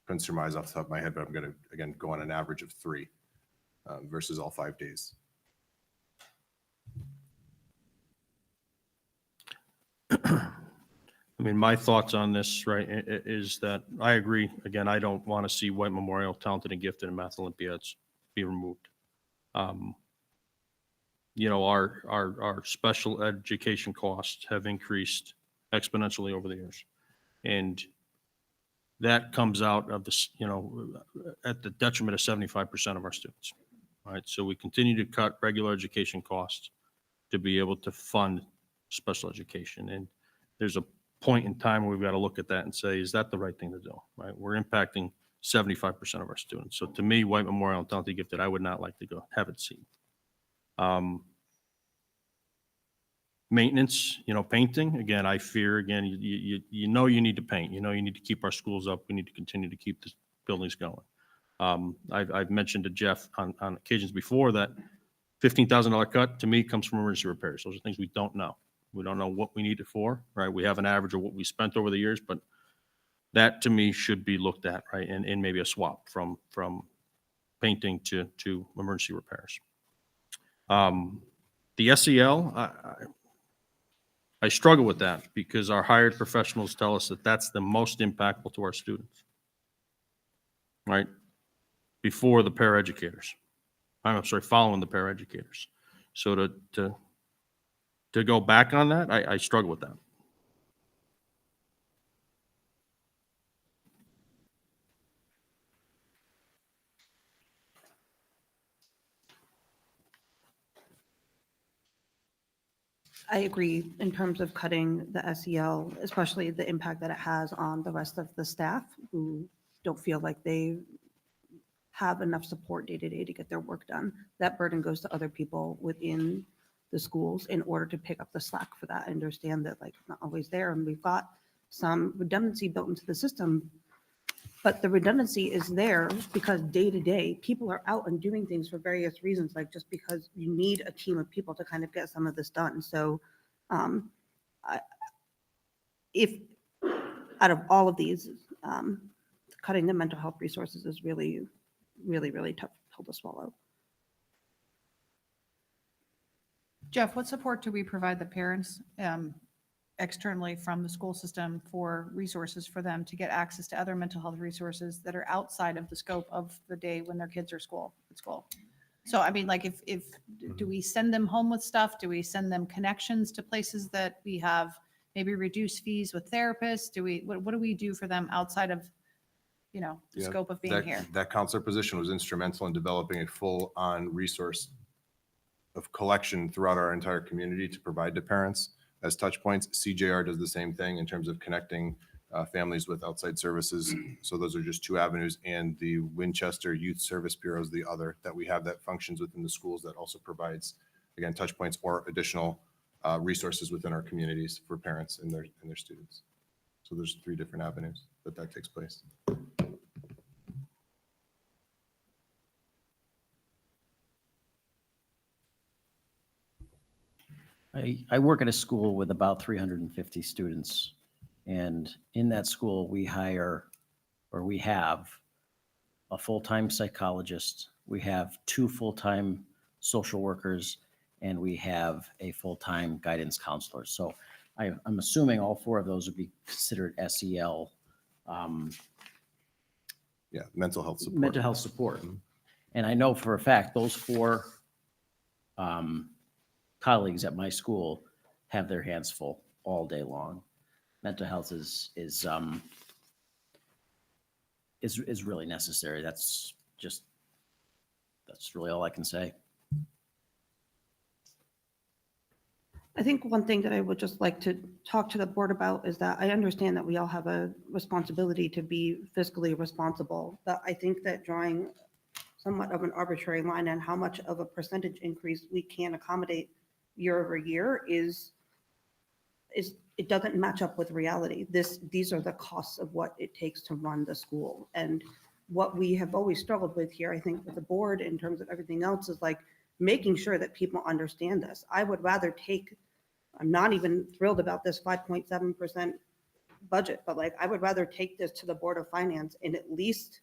couldn't surmise off the top of my head, but I'm going to, again, go on an average of 3 versus all 5 days. I mean, my thoughts on this, right, is that I agree. Again, I don't want to see White Memorial Talented and Gifted and Math Olympiads be removed. You know, our special education costs have increased exponentially over the years. And that comes out of this, you know, at the detriment of 75% of our students, right? So we continue to cut regular education costs to be able to fund special education. And there's a point in time where we've got to look at that and say, is that the right thing to do, right? We're impacting 75% of our students. So to me, White Memorial and Talented Gifted, I would not like to go have it seen. Maintenance, you know, painting, again, I fear, again, you know you need to paint. You know you need to keep our schools up. We need to continue to keep the buildings going. I've mentioned to Jeff on occasions before that $15,000 cut to me comes from emergency repairs. Those are things we don't know. We don't know what we need it for, right? We have an average of what we spent over the years, but that to me should be looked at, right? And maybe a swap from painting to emergency repairs. The SEL, I struggle with that because our hired professionals tell us that that's the most impactful to our students, right? Before the paraeducators. I'm sorry, following the paraeducators. So to go back on that, I struggle with that. I agree in terms of cutting the SEL, especially the impact that it has on the rest of the staff who don't feel like they have enough support day to day to get their work done. That burden goes to other people within the schools in order to pick up the slack for that. I understand that like it's not always there, and we've got some redundancy built into the system, but the redundancy is there because day to day people are out and doing things for various reasons, like just because you need a team of people to kind of get some of this done. So if out of all of these, cutting the mental health resources is really tough pill to swallow. Jeff, what support do we provide the parents externally from the school system for resources for them to get access to other mental health resources that are outside of the scope of the day when their kids are at school? So I mean, like if do we send them home with stuff? Do we send them connections to places that we have maybe reduced fees with therapists? What do we do for them outside of, you know, the Yeah, scope of being that, here? That counselor position was instrumental in developing a full-on resource of collection throughout our entire community to provide to parents as touch points. CJR does the same thing in terms of connecting families with outside services. So those are just 2 avenues. And the Winchester Youth Service Bureau is the other that we have that functions within the schools that also provides, again, touch points or additional resources within our communities for parents and their students. So there's 3 different avenues that takes place. I work at a school with about 350 students. And in that school, we have a full-time psychologist, we have 2 full-time social workers, and we have a full-time guidance counselor. So I'm assuming all 4 of those would be considered SEL. Yeah, mental health support. Mental health support. And I know for a fact, those 4 colleagues at my school have their hands full all day long. Mental health is really necessary. That's really all I can say. I think one thing that I would just like to talk to the board about is that I understand that we all have a responsibility to be fiscally responsible, but I think that drawing somewhat of an arbitrary line on how much of a percentage increase we can accommodate year over year is it doesn't match up with reality. These are the costs of what it takes to run the school. And what we have always struggled with here, I think with the board in terms of everything else, is like making sure that people understand this. I would rather take I'm not even thrilled about this 5.7% budget, but like, I would rather take this to the Board of Finance and at least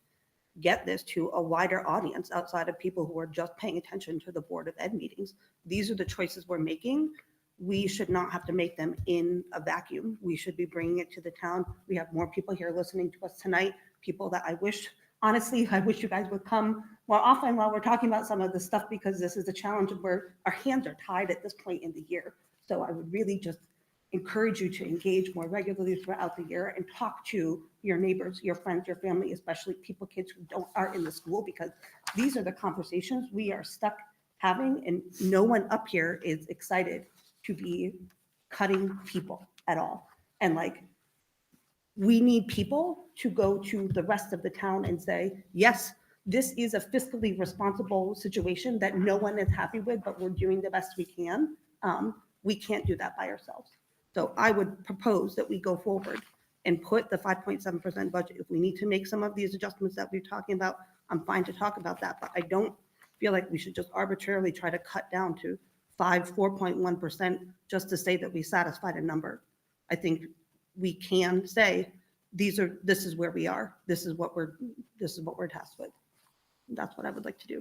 get this to a wider audience outside of people who are just paying attention to the Board of Ed meetings. These are the choices we're making. We should not have to make them in a vacuum. We should be bringing it to the town. We have more people here listening to us tonight, people that I wish, honestly, I wish you guys would come more often while we're talking about some of this stuff, because this is a challenge where our hands are tied at this point in the year. So I would really just encourage you to engage more regularly throughout the year and talk to your neighbors, your friends, your family, especially people, kids who aren't in the school, because these are the conversations we are stuck having, and no one up here is excited to be cutting people at all. And like, we need people to go to the rest of the town and say, yes, this is a fiscally responsible situation that no one is happy with, but we're doing the best we can. We can't do that by ourselves. So I would propose that we go forward and put the 5.7% budget. If we need to make some of these adjustments that we're talking about, I'm fine to talk about that, but I don't feel like we should just arbitrarily try to cut down to 4.1% just to say that we satisfied a number. I think we can say, this is where we are. This is what we're tasked with. That's what I would like to do.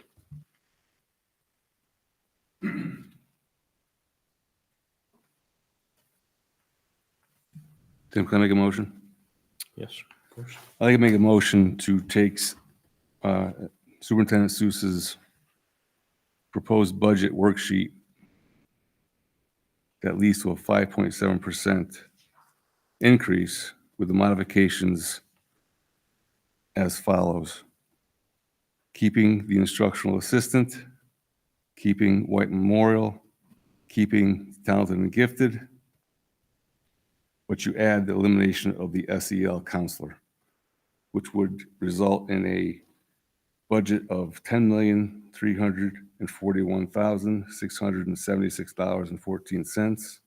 Tim, can I make a motion? Yes, of course. I'd like to make a motion to take Superintendent Seuss's proposed budget worksheet that leads to a 5.7% increase with the modifications as follows. Keeping the instructional assistant, keeping White Memorial, keeping talented and gifted, but you add the elimination of the SEL counselor, which would result in a budget of $10,341,676.14,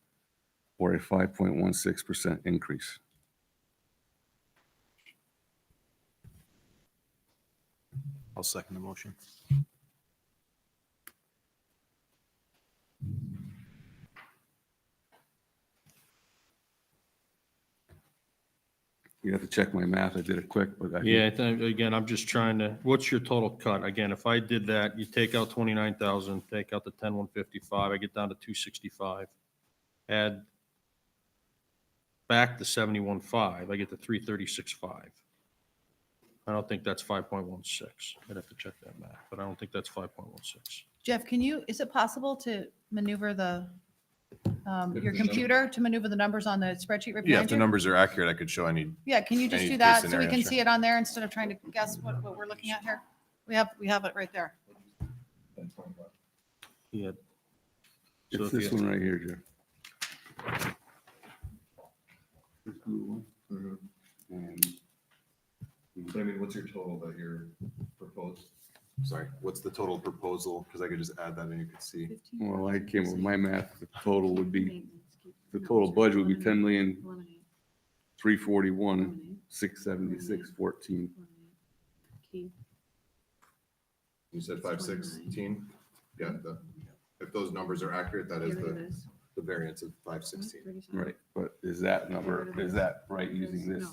or a 5.16% increase. I'll second the motion. You have to check my math. I did it quick, but I think Yeah, again, I'm just trying to, what's your total cut? Again, if I did that, you take out 29,000, take out the 10,155, I get down to 265. Add back the 71.5, I get to 336.5. I don't think that's 5.16. I'd have to check that math, but I don't think that's 5.16. Jeff, is it possible to maneuver your computer to maneuver the numbers on the spreadsheet right Yeah, behind if the you? numbers are accurate, I could show any. Yeah, can you just any do case that so we scenario, can sure. see it on there instead of trying to guess what we're looking at here? We have it right there. Yeah. So it's if this you- one right here, Jeff. Mhm. And So I mean, what's your total that you're proposed? Sorry, what's the total proposal? Because I could just add that and you could see. well, I came with my math, the total would be, the total budget would be 10,341,676.14. You said 516? Yeah, if those numbers are accurate, that is the variance of 516. Right, but is that number, is that right using this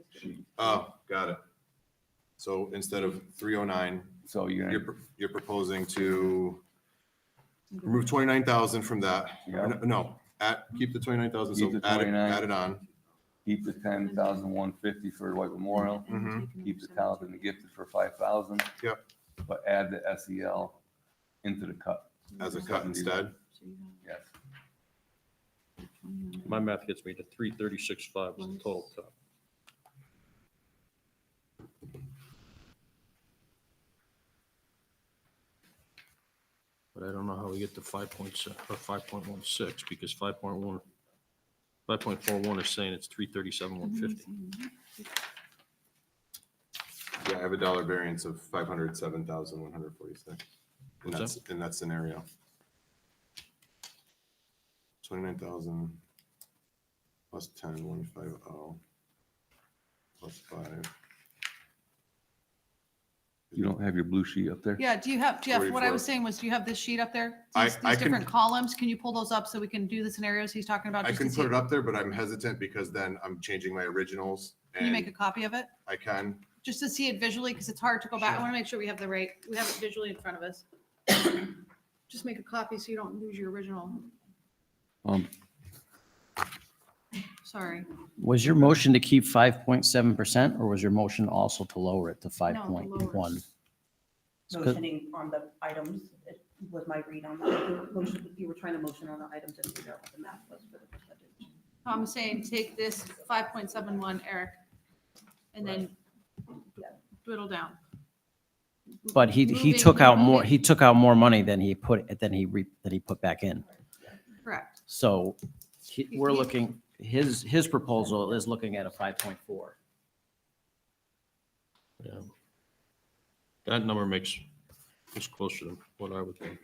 sheet? Oh, got it. So instead of 309, So you're gonna, you're proposing to remove 29,000 from that. Yeah. No, keep the 29,000, so Keep the add 29. it on. keep the 10,150 for White Memorial, Mhm. keep the talented and gifted for 5,000. Yep. But add the SEL into the cut. As a cut instead. Yes. My math gets me to 336.5 is the total cut. But I don't know how we get to 5.7 or 5.16, because 5.41 is saying it's 337,150. Yeah, I have a dollar variance of 507,146 What's in that scenario. 29,000 plus 10,150 plus 5 You don't have your blue sheet up there? Yeah, do you have, Jeff, what I 44. was saying was, do you have this sheet up there? I- These I can- different columns, can you pull those up so we can do the scenarios he's talking about? I just to can see- put it up there, but I'm hesitant because then I'm changing my originals. Can you make a And copy of it? I can. Just to see it visually, because it's hard to go back. I Sure. want to make sure we have the right, we have it visually in front of us. Just make a copy so you don't lose your original. Sorry. Was your motion to keep 5.7% or was your motion also to lower it to to lower 5.1? Motioning on the items, it was my read on that. Motion, you were trying to motion on the items and figure out what the math was for the percentage. I'm saying take this 5.71, Eric, and then whittle down. But he Moving- took out more, moving- he took out more money than he put back in. Correct. So we're looking, his proposal is looking at a 5.4. Yeah. That number is closer to what I would think.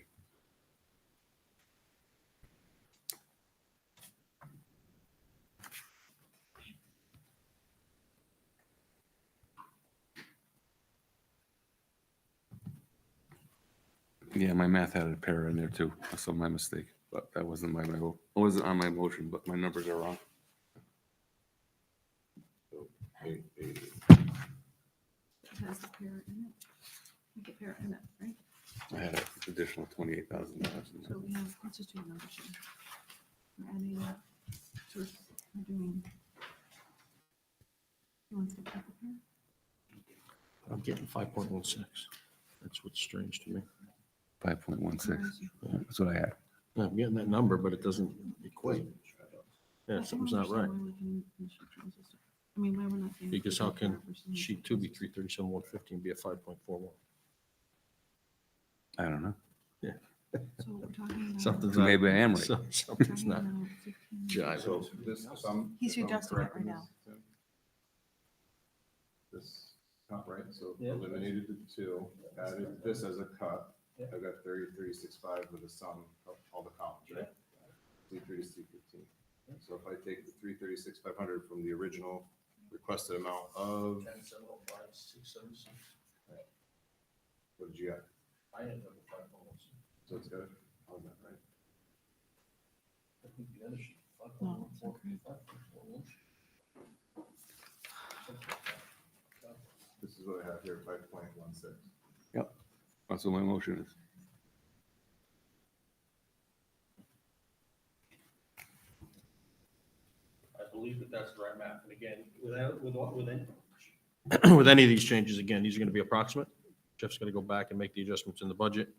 Yeah, my math had a pair in there too, so my mistake, but that wasn't it wasn't on my motion, but my numbers are wrong. It has the pair in it. Make it pair in it, right? I had an additional $28,000. So we have, let's just do a number here. We're adding, so we're doing. You want to take that pair? I'm getting 5.16. That's what's strange to me. 5.16, that's what I had. Yeah, I'm getting that number, but it doesn't equate. Yeah, something's not right. I mean, why we're not. doing Because how can 55% sheet 2 be 337, 150 and be a 5.41? I don't know. So what we're talking about. Something's not. Maybe I am right. Something's not Talking about 15. jiving. So this, He's if I'm adjusting it correct right in now. this, Tim? This, not right, so Yeah. eliminated the 2, added this as a cut. I've got 33,665 with a sum of all the columns, right? C3 to C15. So if I take the 336,500 from the original requested amount of, what did you get? I ended up with 5.16. So it's good? Oh, is that right? I think the other sheet, No, it's okay. This is what I have here, 5.16. That's what my motion is. I believe that that's the right math. And again, with any of these changes, again, these are going to be approximate. Jeff's going to go back and make the adjustments in the budget.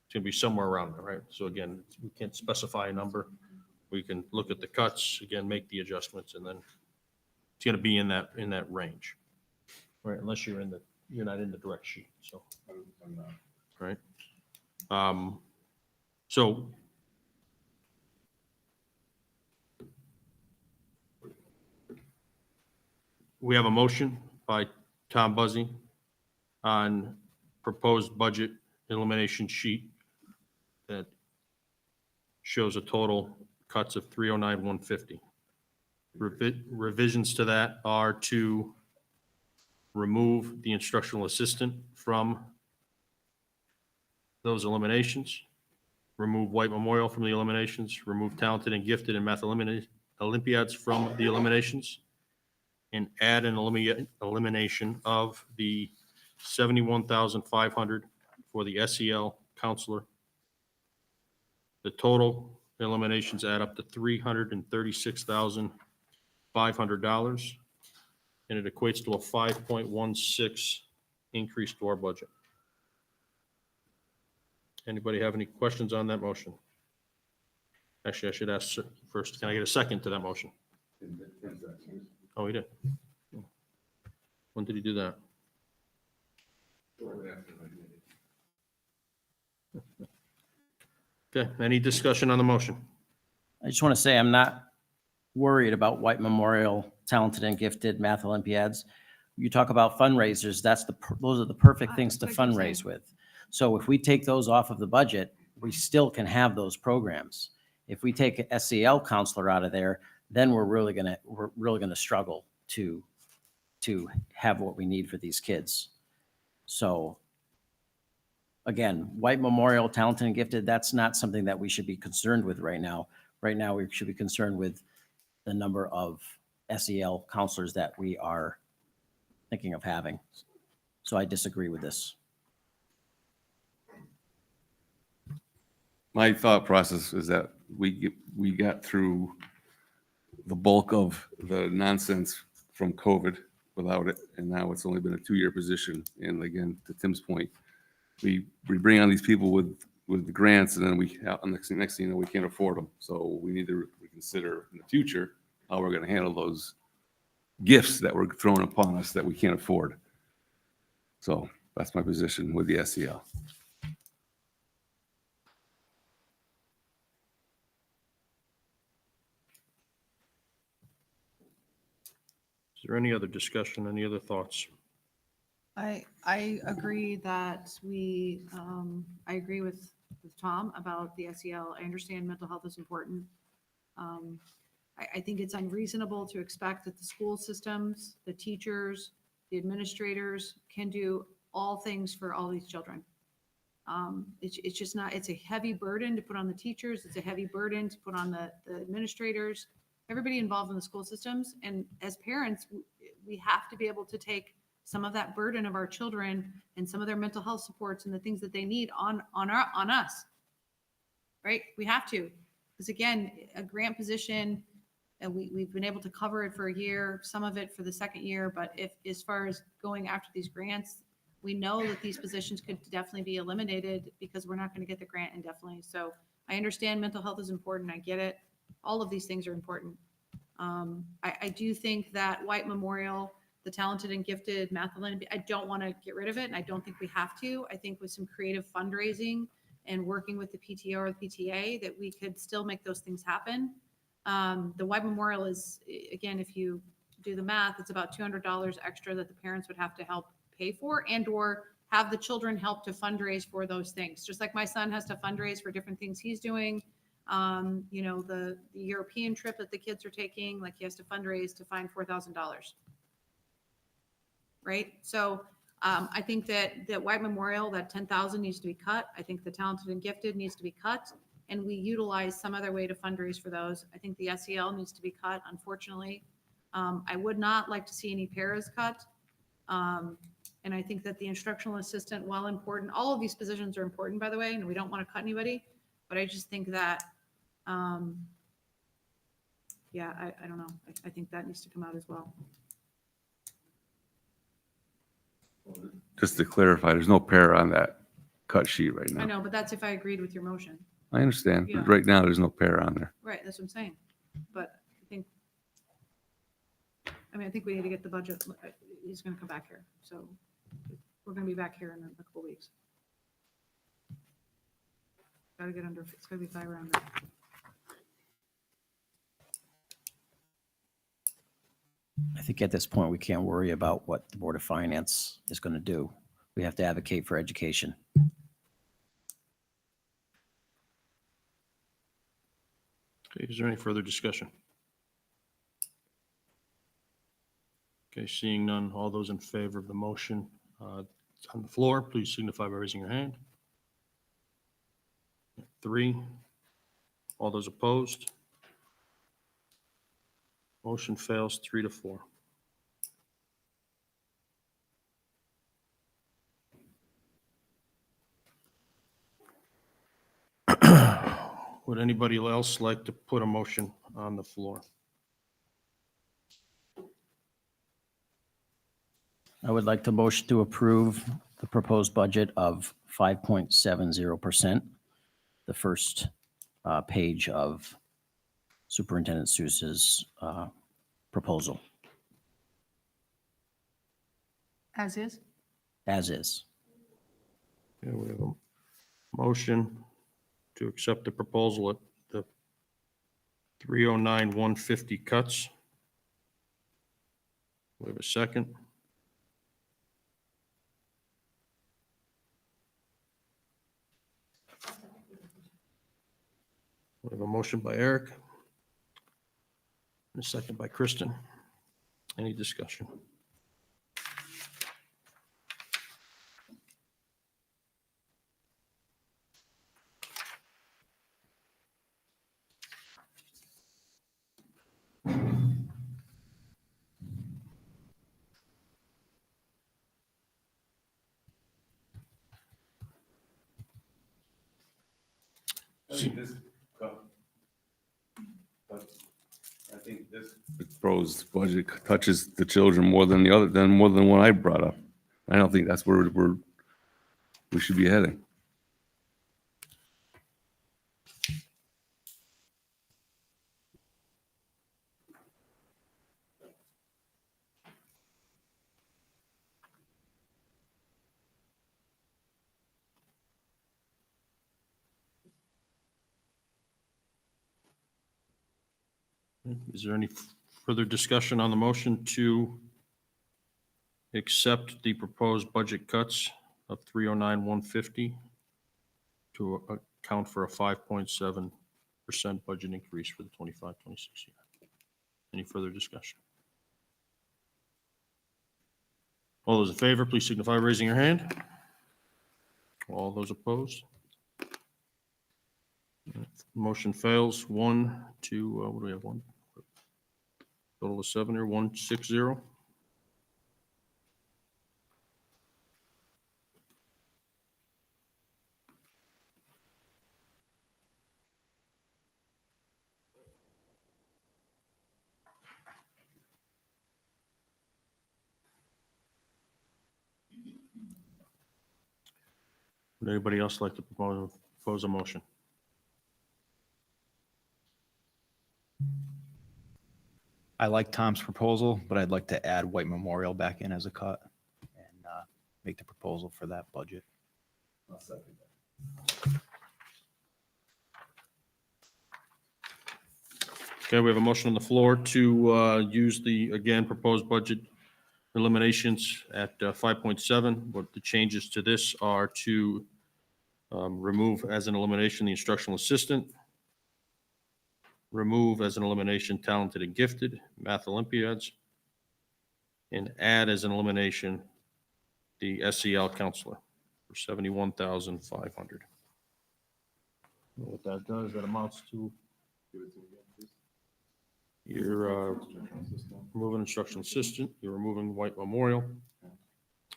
It's going to be somewhere around there, right? So again, we can't specify a number. We can look at the cuts, again, make the adjustments, and then it's going to be in that range, right? Unless you're not in the direct sheet, so, I'm not. right? So we have a motion by Tom Buzzy on proposed budget elimination sheet that shows a total cuts of 309,150. Revisions to that are to remove the instructional assistant from those eliminations, remove White Memorial from the eliminations, remove talented and gifted and math Olympiads from the eliminations, and add an elimination of the 71,500 for the SEL counselor. The total eliminations add up to $336,500, and it equates to a 5.16 increase to our budget. Anybody have any questions on that motion? Actually, I should ask first, can I get a second to that motion? Oh, he did. When did he do that? Okay, any discussion on the motion? I just want to say I'm not worried about White Memorial, talented and gifted math Olympiads. You talk about fundraisers, those are the perfect things to That's what I keep fundraise with. So if we take those off of the budget, we still can have those programs. If we take a SEL counselor out of there, then we're really gonna struggle to have what we need for these kids. So again, White Memorial, talented and gifted, that's not something that we should be concerned with right now. Right now, we should be concerned with the number of SEL counselors that we are thinking of having. So I disagree with this. My thought process is that we got through the bulk of the nonsense from COVID without it, and now it's only been a 2-year position. And again, to Tim's point, we bring on these people with the grants, and then next thing you know, we can't afford them. So we need to reconsider in the future how we're going to handle those gifts that were thrown upon us that we can't afford. So that's my position with the SEL. Is there any other discussion, any other thoughts? I agree that I agree with Tom about the SEL. I understand mental health is important. I think it's unreasonable to expect that the school systems, the teachers, the administrators can do all things for all these children. It's just not, it's a heavy burden to put on the teachers. It's a heavy burden to put on the administrators, everybody involved in the school systems. And as parents, we have to be able to take some of that burden of our children and some of their mental health supports and the things that they need on us. Right? We have to, because again, a grant position, and we've been able to cover it for a year, some of it for the second year, but if, as far as going after these grants, we know that these positions could definitely be eliminated because we're not going to get the grant indefinitely. So I understand mental health is important. I get it. All of these things are important. I do think that White Memorial, the talented and gifted Mathalan, I don't want to get rid of it, and I don't think we have to. I think with some creative fundraising and working with the PTO or the PTA, that we could still make those things happen. The White Memorial is, again, if you do the math, it's about $200 extra that the parents would have to help pay for, and or have the children help to fundraise for those things. Just like my son has to fundraise for different things he's doing. The European trip that the kids are taking, like he has to fundraise to find $4,000. Right? So I think that White Memorial, that 10,000 needs to be cut. I think the talented and gifted needs to be cut, and we utilize some other way to fundraise for those. I think the SEL needs to be cut, unfortunately. I would not like to see any paras cut. And I think that the instructional assistant, while important, all of these positions are important, by the way, and we don't want to cut anybody, but I just think that, I don't know. I think that needs to come out as well. Just to clarify, there's no para on that cut sheet right I now. know, but that's if I agreed with your motion. I understand, Yeah. but right now, there's no para on there. Right, that's what I'm saying. But I think we need to get the budget. He's going to come back here. So we're going to be back here in a couple weeks. Got to get under, it's going to be 5 or under. I think at this point, we can't worry about what the Board of Finance is going to do. We have to advocate for education. Okay, is there any further discussion? Okay, seeing none, all those in favor of the motion on the floor, please signify by raising your hand. 3. All those opposed? Motion fails 3-4. Would anybody else like to put a motion on the floor? I would like to motion to approve the proposed budget of 5.70%, the first page of Superintendent Seuss's proposal, As is? as is. Okay, we have a motion to accept the proposal at the 309,150 cuts. We have a second. We have a motion by Eric. And a second by Kristen. Any discussion? I think this proposed budget touches the children more than more than what I brought up. I don't think that's where we should be heading. Is there any further discussion on the motion to accept the proposed budget cuts of 309,150 to account for a 5.7% budget increase for the 25-26 year? Any further discussion? All those in favor, please signify by raising your hand. All those opposed? Motion fails. 1, 2, what do we have? 1? Total of 7 or 160? Would anybody else like to propose a motion? I like Tom's proposal, but I'd like to add White Memorial back in as a cut and make the proposal for that budget. Okay, we have a motion on the floor to use the, again, proposed budget eliminations at 5.7. But the changes to this are to remove as an elimination the instructional assistant, remove as an elimination talented and gifted, math Olympiads, and add as an elimination the SEL counselor for $71,500. What that does, that amounts to, you're removing instructional assistant, you're removing White Memorial,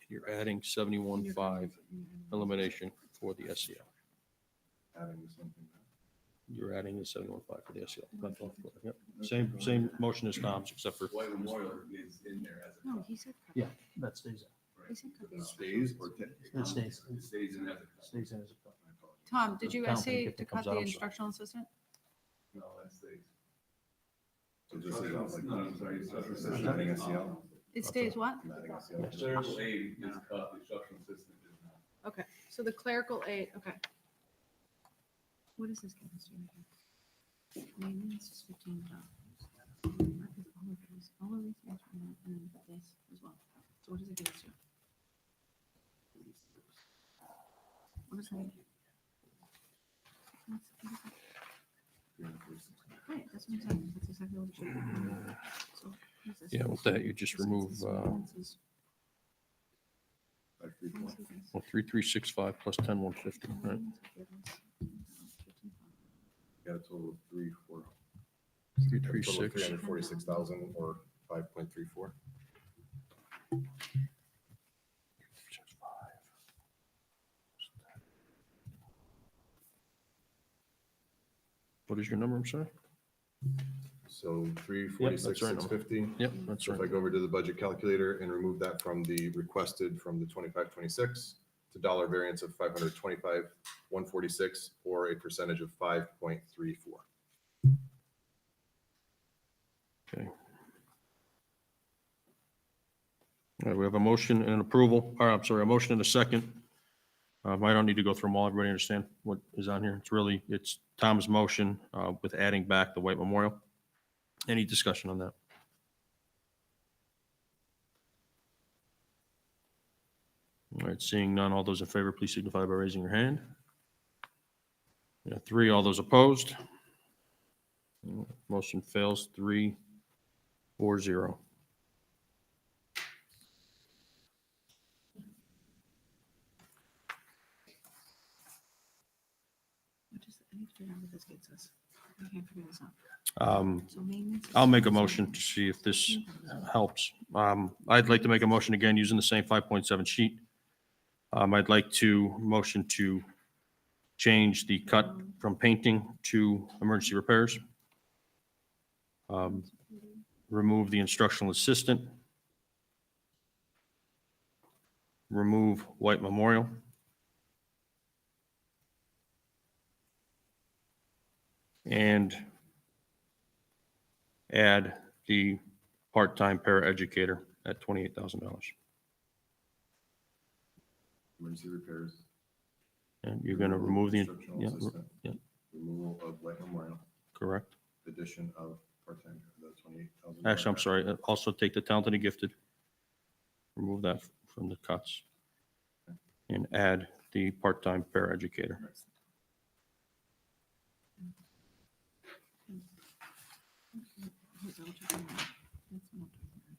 you're adding 71.5 elimination for the SEL. You're adding the 71.5 for the SEL. Yep. Same motion as Tom's, except for. White Memorial is in there as a. No, he said. Yeah, that stays in. He said cut the Stays or? It stays. It stays in as a. Stays in as a cut. Tom, did you Count say if it to comes cut out, the I'm sorry. instructional assistant? No, that stays. So just leave it out like- No, I'm sorry, instructional assistant. Adding SEL. It stays what? Adding SEL. Clerical aid is cut, the instructional assistant is not. Okay, so the clerical aid, okay. What is this chemistry? Maintenance is $15. All of these things from that, and then this as well. So what does it give us? What does that mean? What is that? Right, that's what I'm saying. That's exactly what it should be. So what is this? Yeah, with that, you just remove, Maintenance Like 3 points. is- well, 3,365 plus 10,150, right? Got a total of 336. 346,000 or 5.34. What is your number, I'm sorry? So that's 346, right. 650. Yep, that's So if I right. go over to the budget calculator and remove that from the requested from the 25-26 to dollar variance of 525,146 or a percentage of 5.34. Okay. All right, we have a motion and an approval, or I'm sorry, a motion and a second. I don't need to go through them all. Everybody understand what is on here? It's Tom's motion with adding back the White Memorial. Any discussion on that? All right, seeing none, all those in favor, please signify by raising your hand. We have 3, all those opposed. Motion fails 3-4-0. I need to figure out what this gets us. I can't figure this out. So maintenance. I'll make a motion to see if this helps. I'd like to make a motion again using the same 5.7 sheet. I'd like to motion to change the cut from painting to emergency repairs. Remove the instructional assistant. Remove White Memorial. And add the part-time paraeducator at $28,000. Emergency repairs. And you're going to remove the, Instructional yeah, assistant, yeah, removal of White Memorial, correct. addition of part-time, the 28,000. Actually, I'm sorry, also take the talented and gifted. Remove that from the cuts. And add the part-time paraeducator.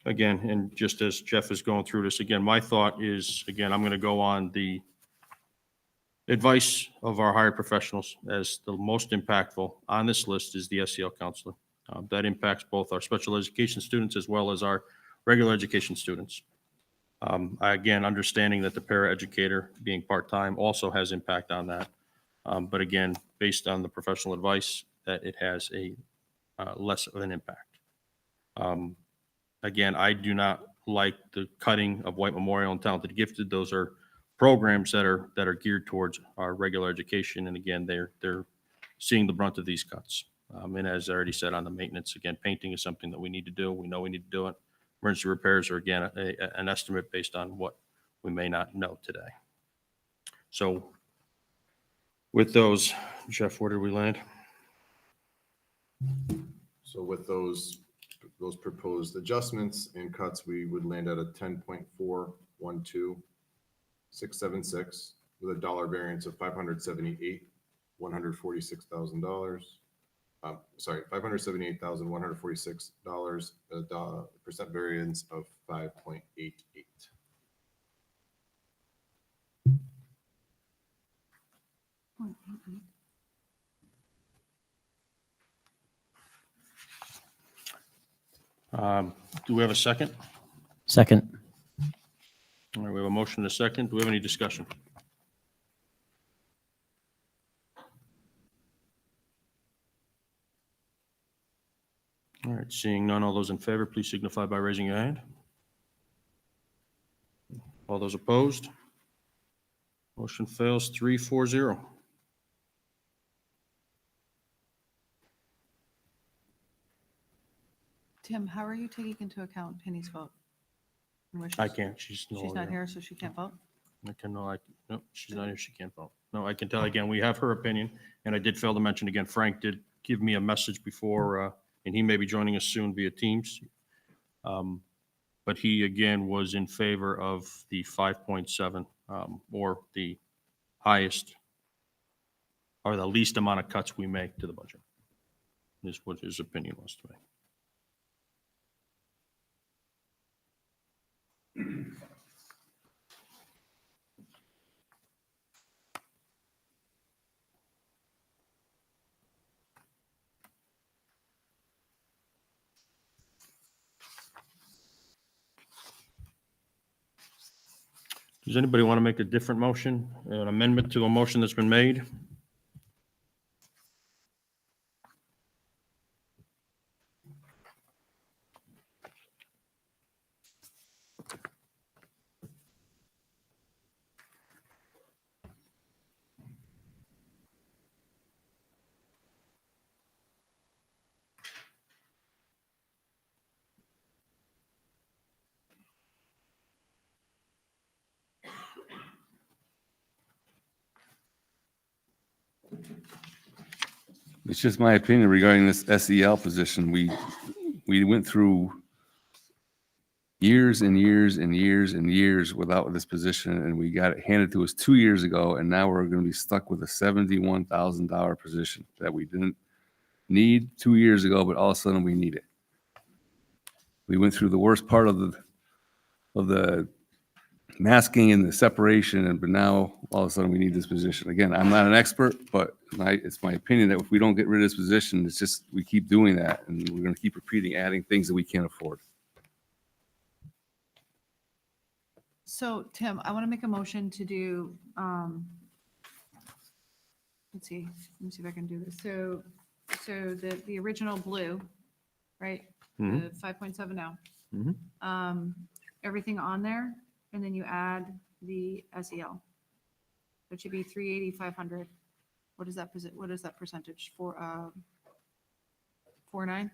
Again, and just as Jeff is going through this, again, my thought is, again, I'm going to go on the advice of our hired professionals as the most impactful on this list is the SEL counselor. That impacts both our special education students as well as our regular education students. Again, understanding that the paraeducator being part-time also has impact on that. But again, based on the professional advice, that it has a less of an impact. Again, I do not like the cutting of White Memorial and Talented Gifted. Those are programs that are geared towards our regular education. And again, they're seeing the brunt of these cuts. And as I already said on the maintenance, again, painting is something that we need to do. We know we need to do it. Emergency repairs are, again, an estimate based on what we may not know today. So with those, Jeff, where did we land? So with those proposed adjustments and cuts, we would land at a 10.412676 with a dollar variance of $578,146,000. Sorry, $578,146, a percent variance of 5.88. Do we have a second? Second. All right, we have a motion and a second. Do we have any discussion? All right, seeing none, all those in favor, please signify by raising your hand. All those opposed? Motion fails 3-4-0. Tim, how are you taking into account Penny's vote? and wishes? I can't, she's no She's not longer. here, so she can't vote? I can, no, she's not here, she can't vote. No, I can tell, again, we have her opinion, and I did fail to mention, again, Frank did give me a message before, and he may be joining us soon via Teams. But he, again, was in favor of the 5.7, or the highest, or the least amount of cuts we make to the budget, is what his opinion was to me. Does anybody want to make a different motion, an amendment to a motion that's been made? It's just my opinion regarding this SEL position. We went through years and years and years and years without this position, and we got it handed to us 2 years ago, and now we're going to be stuck with a $71,000 position that we didn't need 2 years ago, but all of a sudden we need it. We went through the worst part of the masking and the separation, but now all of a sudden we need this position. Again, I'm not an expert, but it's my opinion that if we don't get rid of this position, it's just we keep doing that, and we're going to keep repeating, adding things that we can't afford. So Tim, I want to make a motion to do let's see, let me see if I can do this. So the original blue, right? Mhm. The 5.7 now. Mhm. Everything on there, and then you add the SEL. That should be 380,500. What is that, what is that percentage for, 4.9?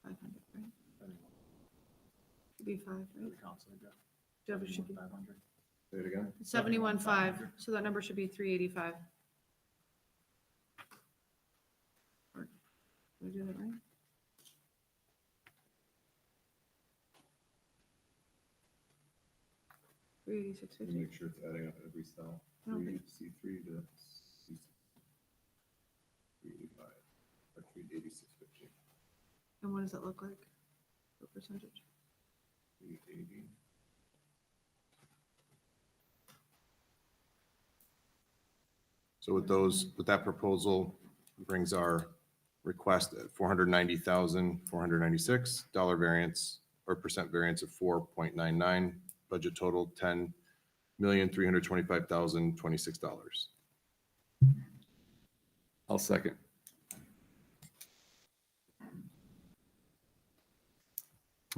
$500, right? Should be 5, right? Jeff, it should be Say it again. 71.5, so that number should be 385. Or, did I do that right? 386.50. Make sure it's adding up every cell. I don't think- C3 to C6. 385 or 386.50. And what does that look like? What percentage? 380. So with that proposal brings our request at $490,496 variance or percent variance of 4.99, budget total $10,325,026. I'll second.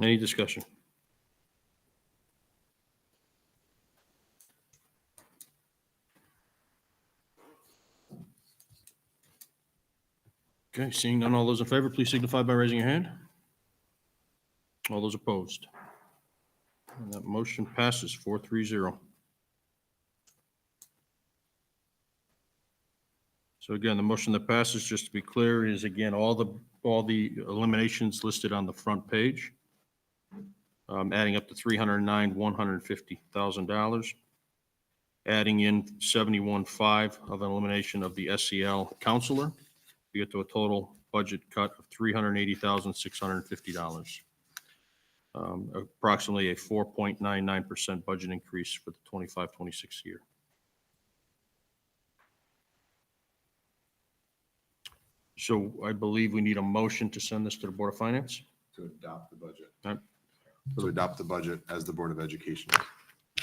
Any discussion? Okay, seeing none, all those in favor, please signify by raising your hand. All those opposed? And that motion passes 430. So again, the motion that passes, just to be clear, is again, all the eliminations listed on the front page, adding up to $309,150,000, adding in 71.5 of an elimination of the SEL counselor, you get to a total budget cut of $380,650. Approximately a 4.99% budget increase for the 25-26 year. So I believe we need a motion to send this to the Board of Finance. To adopt the budget. All right. To adopt the budget as the Board of Education.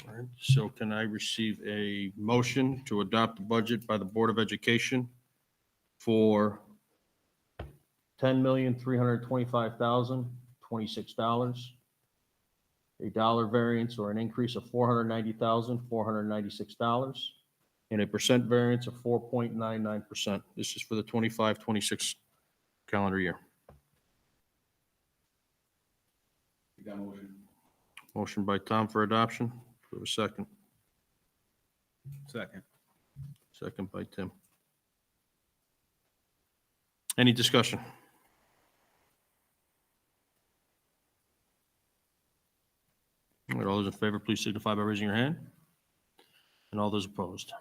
All right. So can I receive a motion to adopt the budget by the Board of Education for $10,325,026, a dollar variance or an increase of $490,496, and a percent variance of 4.99%. This is for the 25-26 calendar year. You got a motion? Motion by Tom for adoption. Do we have a second? Second. Second by Tim. Any discussion? All right, all those in favor, please signify by raising your hand. And all those opposed.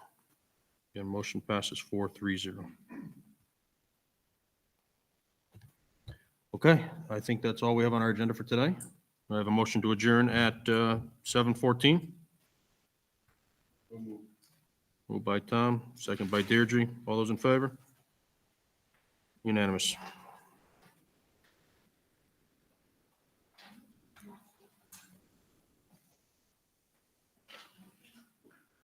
Again, motion passes 430. Okay, I think that's all we have on our agenda for today. I have a motion to adjourn at 7:14. Moved by Tom, second by Deirdre. All those in favor? Unanimous.